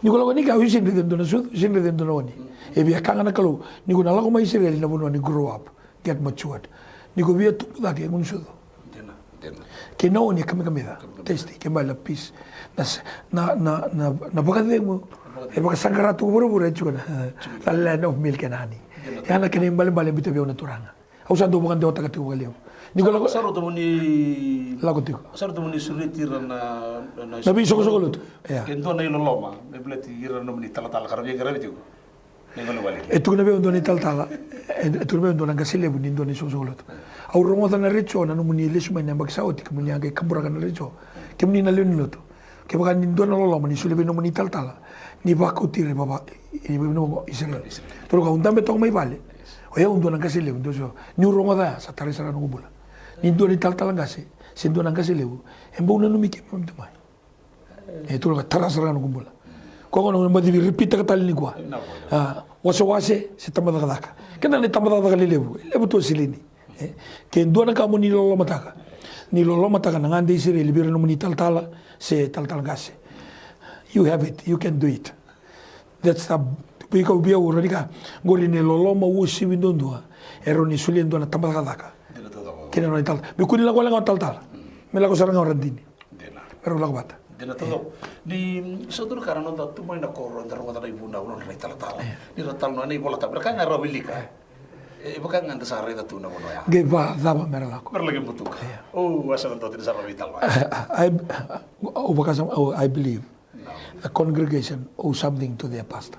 ni ko ni ka wisin de dona sud sin de dona oni e bia kanga na kalu ni ko na la ko mai Israel na bono ni grow up get matured ni ko bia tu da ke ngun sud dena ke no ni kame da tasty ke mala peace na baka de mo e baka sangara tu buru chu na la land of milk and honey ya na ke ni bale bito bia na turanga au sa do bukan de otaka tu galeo ni ko la saro to ni la ko tiko saro to ni suriti na nabi soko lut ya kendo na ilo loma me bleti ira no ni tala karabi tiko ni ngolo wali e tu na be ndo ni tala e tu be ndo na gasile bu ni ndo ni soko lut au romo na richo na no ni lesuma na mbak sauti ke munya ga kambura na richo ke muni na len lut ke ba ni ndo na loma ni sule be no ni tala ni ba ko tire baba ni be no Israel pero ka undambe to mai vale o ya ndo na gasile ndo so ni romo da sa tare sara no bula ni ndo ni tala ngase se ndo na gasile bu embo na no mi ke mtu mai e tu ka tarasara no kumbula ko no mbadi repeat ka tal ni kwa wase se tamada daka kena ni tamada daka lebu to silini ke ndo na ka mo ni lolo mataka na ngande Israel libera no ni tala se tala gase you have it you can do it that's the biko bia uranika ngoli ne lolo ma usi windondua ero ni suliendo na tamada daka kena no tal bikuni la kola tal me la ko saranga orandini pero la bata dena todo di soduru karano da tu mai na koro ndar wada dai bunda uno na tala ni ratal no ni bola ta berka nga robilika e baka nga ndasare da tu na bono ya ge ba daba merala ko berlagi butuka asa ndo tin sarra vital I believe a congregation owes something to their pastor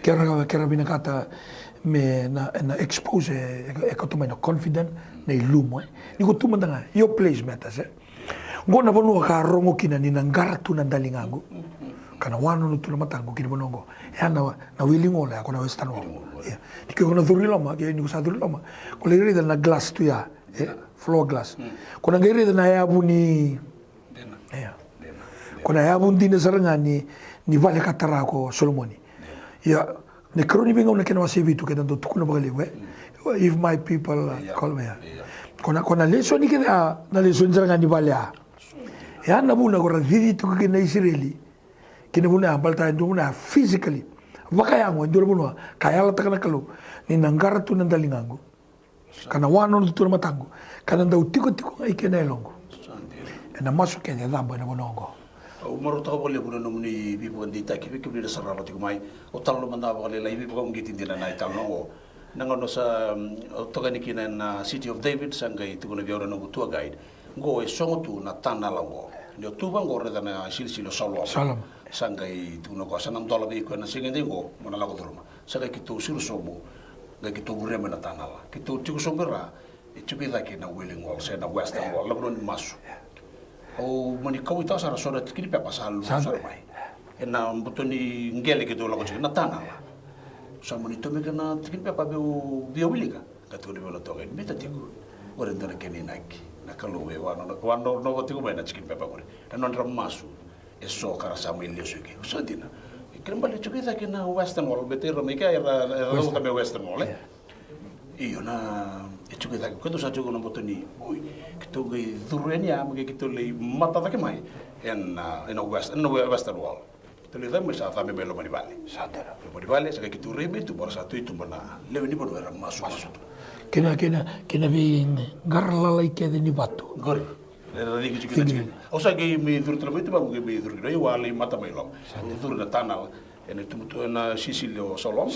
kera binakata me na expose e ko tu mai no confident nei lumo ni ko tu mandanga your place matters ngona bono ka rongo kina ni ngara tu na dalingago kana wano no tu na matango kina bonongo na wilingo la kona westano ni ko na durilo ma ke ni ko sa durilo ma ko le rida na glass tu ya floor glass kona ngere na ya buni kona ya bundi na saranga ni vale katara ko Solomoni ya ne kroni binga una kena wasevi tu kena do tukuna bagale we if my people call me kona leso ni kena na leso njanga ni balea ya na buna ko radhi tu kena Israeli kena buna balta ndu buna physically vakayango ndu buna kayala takana kalu ni nangara tu nandalingango kana wano tu matango kana nda utiko tiko ai kena elongo na maso kena dabo na bonongo o maro ta bole buno nomni bi bon dita ki bi ni sarra ti mai o talo manda bole la bi ko ngiti dina na tal no nangono sa to gani kina na City of David sangai tu no viora no tour guide go e songo tu na tana lango ni tu bango re na silsilo solo sangai tu no ko sanam dola bi ko na singa dingo mona lago dorma sagai ki tu silu sobo ga ki tu bure na tana la ki tu tiku sombera e tu bi la ki na willing wall se na western wall la bron masu o mani kau ita sara sora tikini pe pasal sara mai ena botoni ngele ke do la ko na tana la sa mani to me kana tikini pe pa bio wilika ka to ni to ga mita tiku ore ndana ke ni naki na kalu we wano no tiku mai na tikini pe pa ore na non masu e so kara sa mai le suke so dina kremba le chuki ta ke na western wall betero me ka era ta me western wall io na e chuki ta ko sa chuko no botoni oi to ge dureni am ge to le mata ta ke mai en western wall to le dame sa fa me belo mani vale sa dera mani vale sa ke tu rebe tu por sa tu bana le veni por era masu kena be garla lai ke de ni batu gori era di chuki ta o sa ge me dur tra be tu ba ge me dur ge wale mata mai lo dur na tana en tu na Sicilio Salom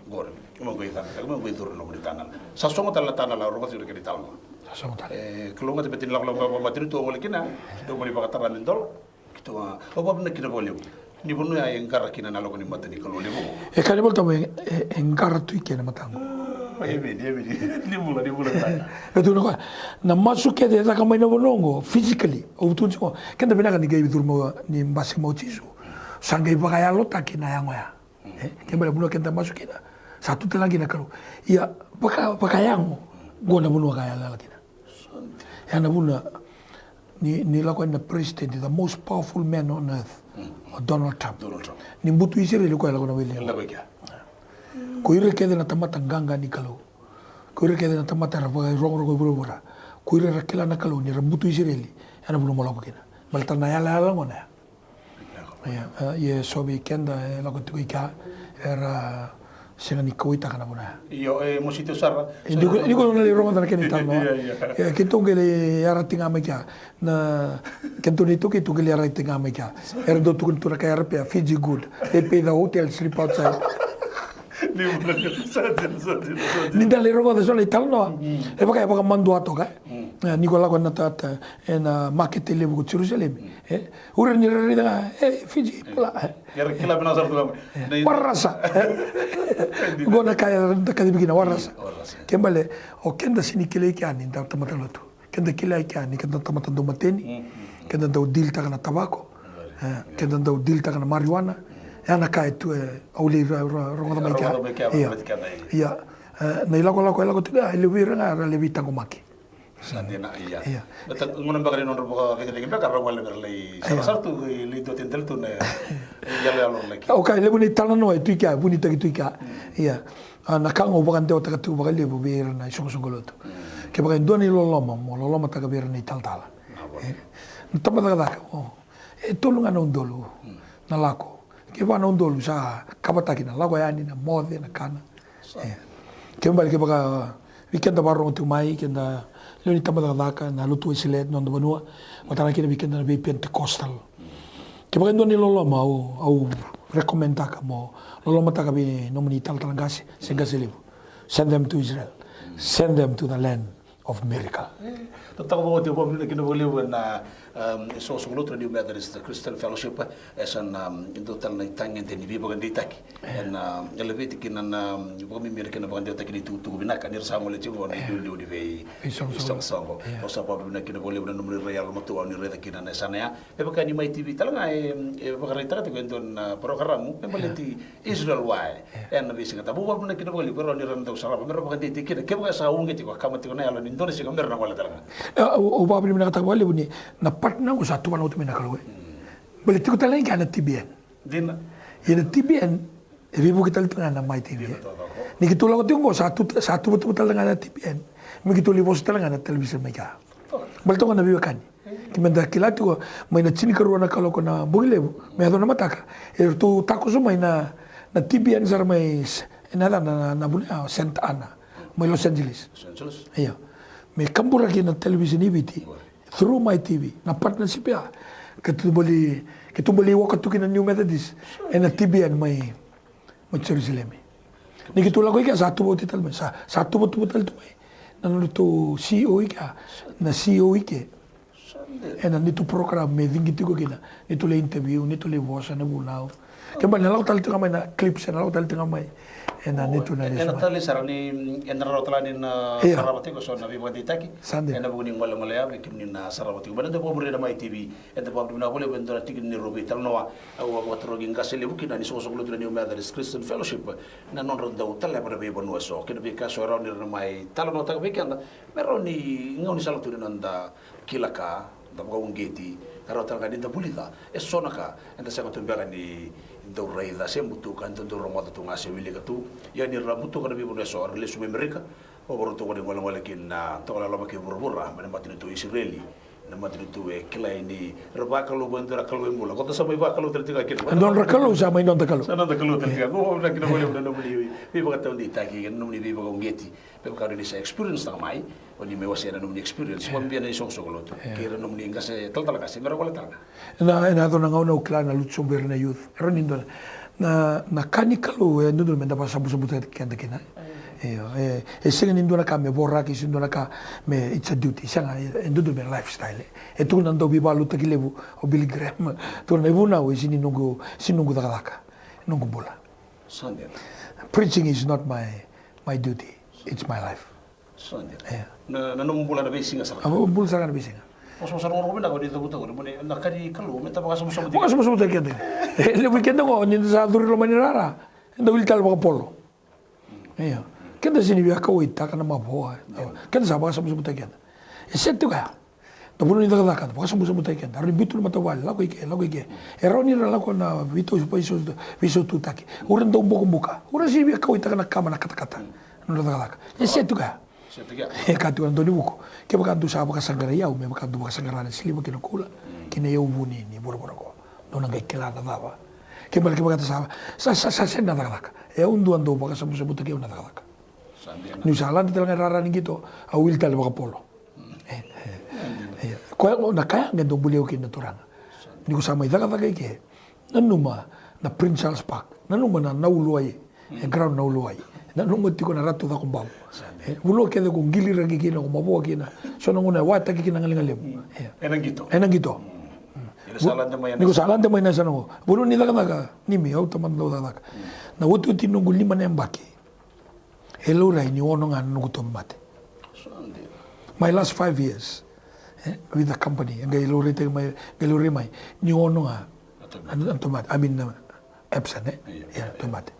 gori mo go ita mo go dur no ni tana sa songo tala tana la roba ti ke tal kelonga te betin laklo ba matri to wala kina do mari ba katara mendol kito o ba na kina boleu ni bonu ya engara kina na logo ni matani kalo lebo e kale volta mo engara tu kina matango e vedi ni mula ta e tu no na masu ke de ka mai no bonongo physically o tu ko kenda bena ni ge durmo ni mbasi mo tisu sangai ba ya lota kina yango ya ke bale buno kenda masu kina satu telangi na kalo ya baka yango gona buno ka ya la kina and ni la na president the most powerful man on earth Donald Trump ni mbutu Israel ko la ko William ko ire ke na tamata nganga ni kalo ko ire ke na tamata ra ba rongo bura ko ire rakela na kalo ni mbutu Israel ana buno mala ko kina malta na ya la ngona ya ye sobi kenda la ko tuika era sena ni koita kana bona io mo sito sarra dico non le roba da che ni tanno che tongele ara tinga meka na che toni to che tu che le ara tinga meka era do tu cultura che era per Fiji good e pay the hotel sleep outside ni dalle roba da sono italno e poi poi mando a toga Nicola con tata e na market le bu Jerusalem ora ni rida Fiji pula era che la benazar tu warrasa gona kaya da kadi bigina warrasa kembale o kenda sini kile kyani da tamatalotu kenda kile kyani kenda tamatando mateni kenda do deal ta kana tabako kenda do deal ta kana marijuana ana kai tu auli ronga mai ka ya nei la tu le vira na le vita komaki Sandena iya. Betul ngono bakal non robo keke ka karra wala berlei. Sartu li do tentel tu ne yale alo leki. Okay, le buni tala no tu ka buni ta tu ka. Iya. Na kango bakal te ta tu bakal le bo bir na songo lot. Ke bakal doni lo loma ta ka bir ni tal. Ntama da ka. E tolunga no ndolo. Na lako. Ke va no ndolo sa kabata kina lako yani na mode na kana. Ke mbali ke bakal weekend barro tu mai kenda Luni tambah daka na lutu isilet non banua matana kina bikin na be pentecostal ke bagen doni lolo mau au recommenda ka mo lolo mata ka be nomini tal talangasi sengasilibu send them to Israel send them to the land of miracle Tentang bawa dia bawa kita boleh na so lutu New Methodist Christian Fellowship esan itu tal na tangen teni bi bagan ditaki en elevate kina na bagan mi kina bagan ditaki ni tu bina kan irsamu le tingo ni dulu di ve isong o sa bawa bina kina boleh na numero real matu ni reda kina na sana ya e bagan ni mai TV tal nga bagan reta te kon programu e boleh ti Israel wai en bi singa tabu bawa bina kina boleh pero ni randa usara mero bagan ditaki kina ke bagan sa unge ti ko kamati ko na alo ni Indonesia ko mero na wala tal o babli mina kata wale buni na partner ko satu mana utu mina kalwe beli tu kata lain kana TBN dina yana TBN Vivo kita tengah na Mai TV. Ni kita lagu tengok satu betul-betul dengan TPN. Begitu libos dengan televisi mereka. Balto kan nabi kan. Kimenda kilatu mai na chini karuana kalau kona bugile me ado na mataka. Tu tako so mai na TPN sar mai nada na bunia Santa Ana. Mai Los Angeles. Iya. Me kambura ki na televisi ni biti. Through my TV na partnership ya. Kita boleh waktu kita New Methodist. Na TPN mai Jerusalem. Ni kita lagu ika satu betul mai. Satu betul tu mai. Nanu tu CEO ika na CEO ike. Na nitu program me dingi tigo kina. Nitu le interview, nitu le voice na bunau. Kembali na lagu tal tengah mai na clips na lagu tal tengah mai. Na nitu na nitu. Na tali sarani enra rotlanin sarawati ko so na vivo ditaki. Na buning wala malaya bikin na sarawati. Bana to pobre na Mai TV. Enta pobre na bole bendora tikin ni robi tal noa au watro ginga sele bukin na so so glutra ni Methodist Christian Fellowship. Na non ronda utala para be bonwa so. Kena be kaso ra ni na mai tal no ta be kan. Mero ni ngau ni sala tu nanda kilaka da ngau ngeti. Karo tal ka dinda bulita. E sona ka enta sa ko tumba ni do raida se mutu kan do romoda tu ngase wili ka tu. Ya ni ramutu ka be bonwa so le su Amerika. O boro to ko ngol ngol kin na to la lo ke burbura mana matin tu Israeli. Na matin tu e kila ini raba kalau bandera kalau mula kota sampai ba kalau tertiga kira don rakalo sa mai don takalo sana takalo tertiga go na kina boleh na beli bi ba tahu di taki kan numi bi ba ngeti pe ka ni sa experience na mai oni me wasi na numi experience mo bien ni song solo tu kira numi ngase tal kasi mero kola tal na don ngau na ukla na lutso ber na youth ronin don na kanikalo ndul menda pa sabu kenda kina singen indona ka me borra ki indona ka me it's a duty sanga ndul be lifestyle tu nando bi balu takilebu o Billy Graham tu na ibuna we sinungu dakaka nungu bola Sunday preaching is not my duty it's my life Sunday na nungu bola na besinga sa bul sa na besinga Oso sa ngoro na ko dito buto ko mo na kari kalu meta baka sumusamo baka sumusamo kende le weekend ko ni sa duri lo manirara ndo wiltal baka polo kenda sini biar kau ita kana maboa kenda sa baka sumusamo kende esetu ka to buno ni daga baka sumusamo kende ari bitul mata wal la ko ike eroni la ko na bitu piso tu taki uran do buka uran sini biar kau ita kana kama na kata no daga esetu ka katu andoni buku ke baka du sa baka sangara ya me baka du baka sangara na sili baka kula kine eu buni ni boro ko dona ga kela da dava ke baka sa senda daga e undu ando baka sabu ke una daga New Zealand telang rara ni gitu awil tal baka polo ko na kaya ngendo buleo ke naturanga ni ko sama daga ke nanuma na Prince Charles Park nanuma na nauluai ground nauluai na nungo tiko na rato da kumbau ulo ke de gili rangi kina ko maboa kina so ngona wata kina ngalingalem enang gito ni ko salante mai na sano bulo ni daga ni mi auto mando daga na wutu tinungu lima nembaki hello rai ni ono nga nugu tomate my last 5 years with the company ngai lore mai ni ono nga tomate I mean Epson ya tomate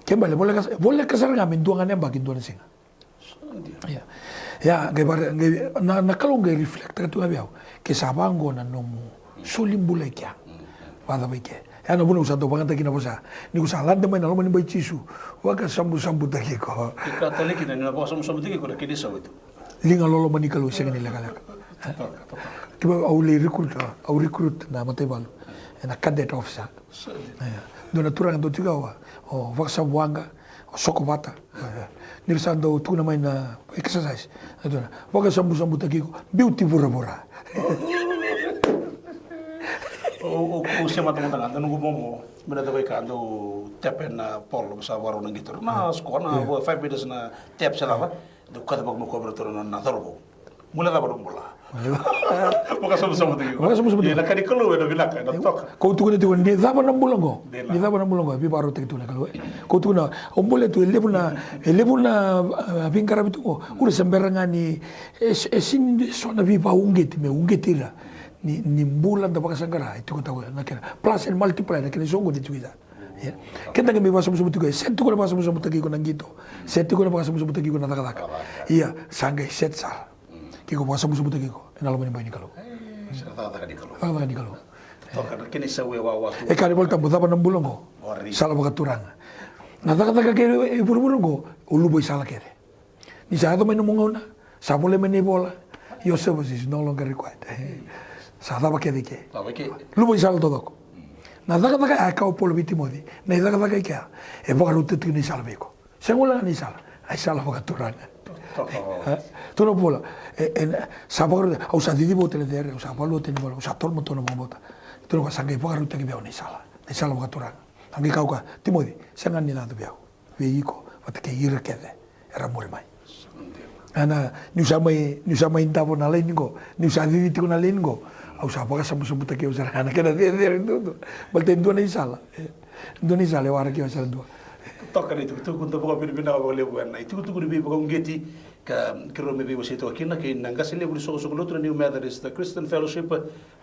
kembali boleh kasar ngamin dua ngane bagi dua singa ya na kalau ngai reflect tu abiau ke sabango na nomu sulim bulai kya pada baike ya no bunu usado bangata kina bosa ni usalan de mai na lo mani bai chisu waka sambu taki ko katolik na po sambu taki ko kini sa itu linga lolo mani kalau senga ni lagala kiba au recruit na mate balu na cadet officer dona turang do tigawa o vaksa buanga o sokobata nirsando tuna mai na exercise dona waka sambu taki ko beauty bura o siapa teman-teman ando nunggu momo benda tu baik ando tapen na pol sa waro nang gitu na skona 5 minutes na tap selama do kada bag mo cobra toro na torbo mula da barong bola maka sama-sama tu na kadi kelu na bilaka na tok kau tu kena tu ni zaba na bulongo bi baru tek tu na kalau kau tu na ombole tu elebuna bingkara bitu uri semberangan ni esin sona bi ba ungetira ni bulan da baka sangara itu ko tahu nakira plus and multiply nakira songo di tuiza ya kenda ngi basa musu tugai setu ko basa musu tugai ko nangito setu ko basa musu tugai ko nataka iya sangai set sal ki ko basa musu tugai ko enalo mani bani kalau serta taka di kalau Toka kini sawe wa E kare volta mo dava na bulongo. Sala bakaturanga. Na daga ke e burburungo ulu boy sala kere. Ni sa do meno mongona. Sa vole meni bola. Your service is no longer required. Sa dava ke dike. Lu boy sala todo. Na daga a ka polo vitimodi. Na daga ke e boga rutte tu ni sala beko. Sengola ni sala. Ai sala bakaturanga. Tu no bola. Sa boga au sa didi botele der, au sa palo te ni bola, au sa tol moto no bota. Tu no sa ke boga rutte ke beo ni sala. Ni sala bakaturanga. Angi kauka, Timothy, sangan ni nado biau. Veiko, wate ke ira kede, era more mai. Ana, ni usama intavo na leningo, ni usa diditi na leningo, au sa paga samu samu take usar ana kena de tudo. Balte ndo na isala. Ndo na isala wara ke usar ndo. Toka ni tu kunta boga birbina wa le buana. Tu tu bi boga ngeti ka kiro me bi wasito kina ke nanga sele buli so so lotu ni Methodist Christian Fellowship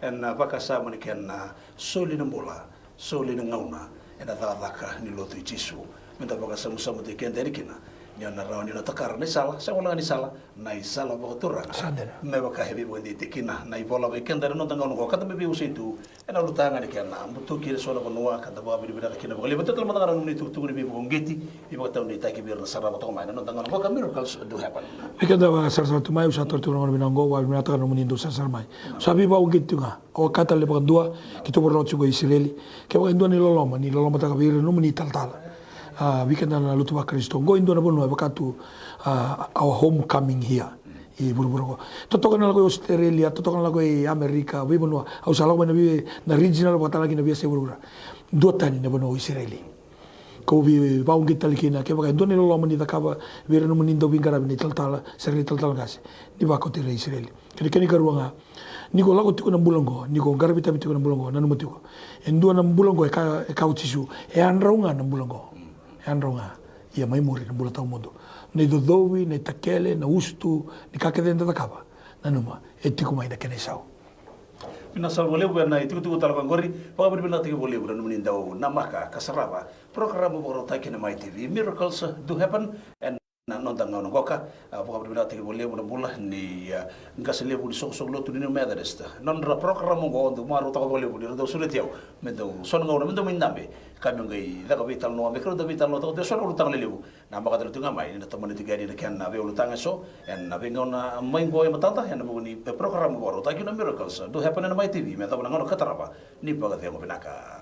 and baka sa mo ni ken soli na bola, soli na ngauna. Ena daka ni lotu Jesu menda baka samu te kenderi kina ni na rauni na takara ni sala sa wala ni sala na isala baka turanga me baka hebi bondi te kina na ibola be kenderi no tanga no kata me bi usitu ena lutanga ni kana mutu kire so na bonua kata ba bi bira kina baka lebetul matanga ni tu ni bi bongeti bi baka tau ni taki bir na saraba to mai no tanga no baka miracles do happen ikenda ba sarsa tu mai usator tu no binango wa minata no munindo sar mai sabi ba ugitu nga o kata le baka dua kitu borlo chugo Israeli ke baka ndo ni loloma taka vir no muni tal weekend na lutu ba Kristo go indo na bono baka tu our homecoming here i burburgo totokan na lago Australia totokan na lago America we bono au sala na bi na regional bata lagi na bi se burbura dua tani na bono Israeli ko bi ba un gital kina ke baka ndo ni loloma ni takaba vir no muni ndo bingara ni tal serri tal gas ni ba ko tire Israeli kini karuanga niko lago tiko na bulongo niko garbita tiko na bulongo nanu mutiko endua na bulongo e ka utisu e anraunga na bulongo e anraunga ia mai muri na bulata mondo nei dodowi nei takele na ustu ni ka kedenda takaba nanu ma e tiko mai na kene sau pina sal boleh buat itu tu tal bangori pa berbina tiki boleh buat namun indau namaka kasaraba program borota kina mai TV miracles do happen and na nonton ngau ngoka apa berbeda tiki boleh buat ni ngasile budi sok lo tu ni Methodist non ra program ngo untuk maru tak boleh buat do sulit yau mendo son ngau mendo mindambe kami ngai da kapital no me kro da vital no to son urutang lelebu na maka tu ngamai ni teman itu gari kan na be urutang so and na be ngau na main boy matata yang buni program borota kina miracles do happen na mai TV me ta ngau kataraba ni pagat yang pinaka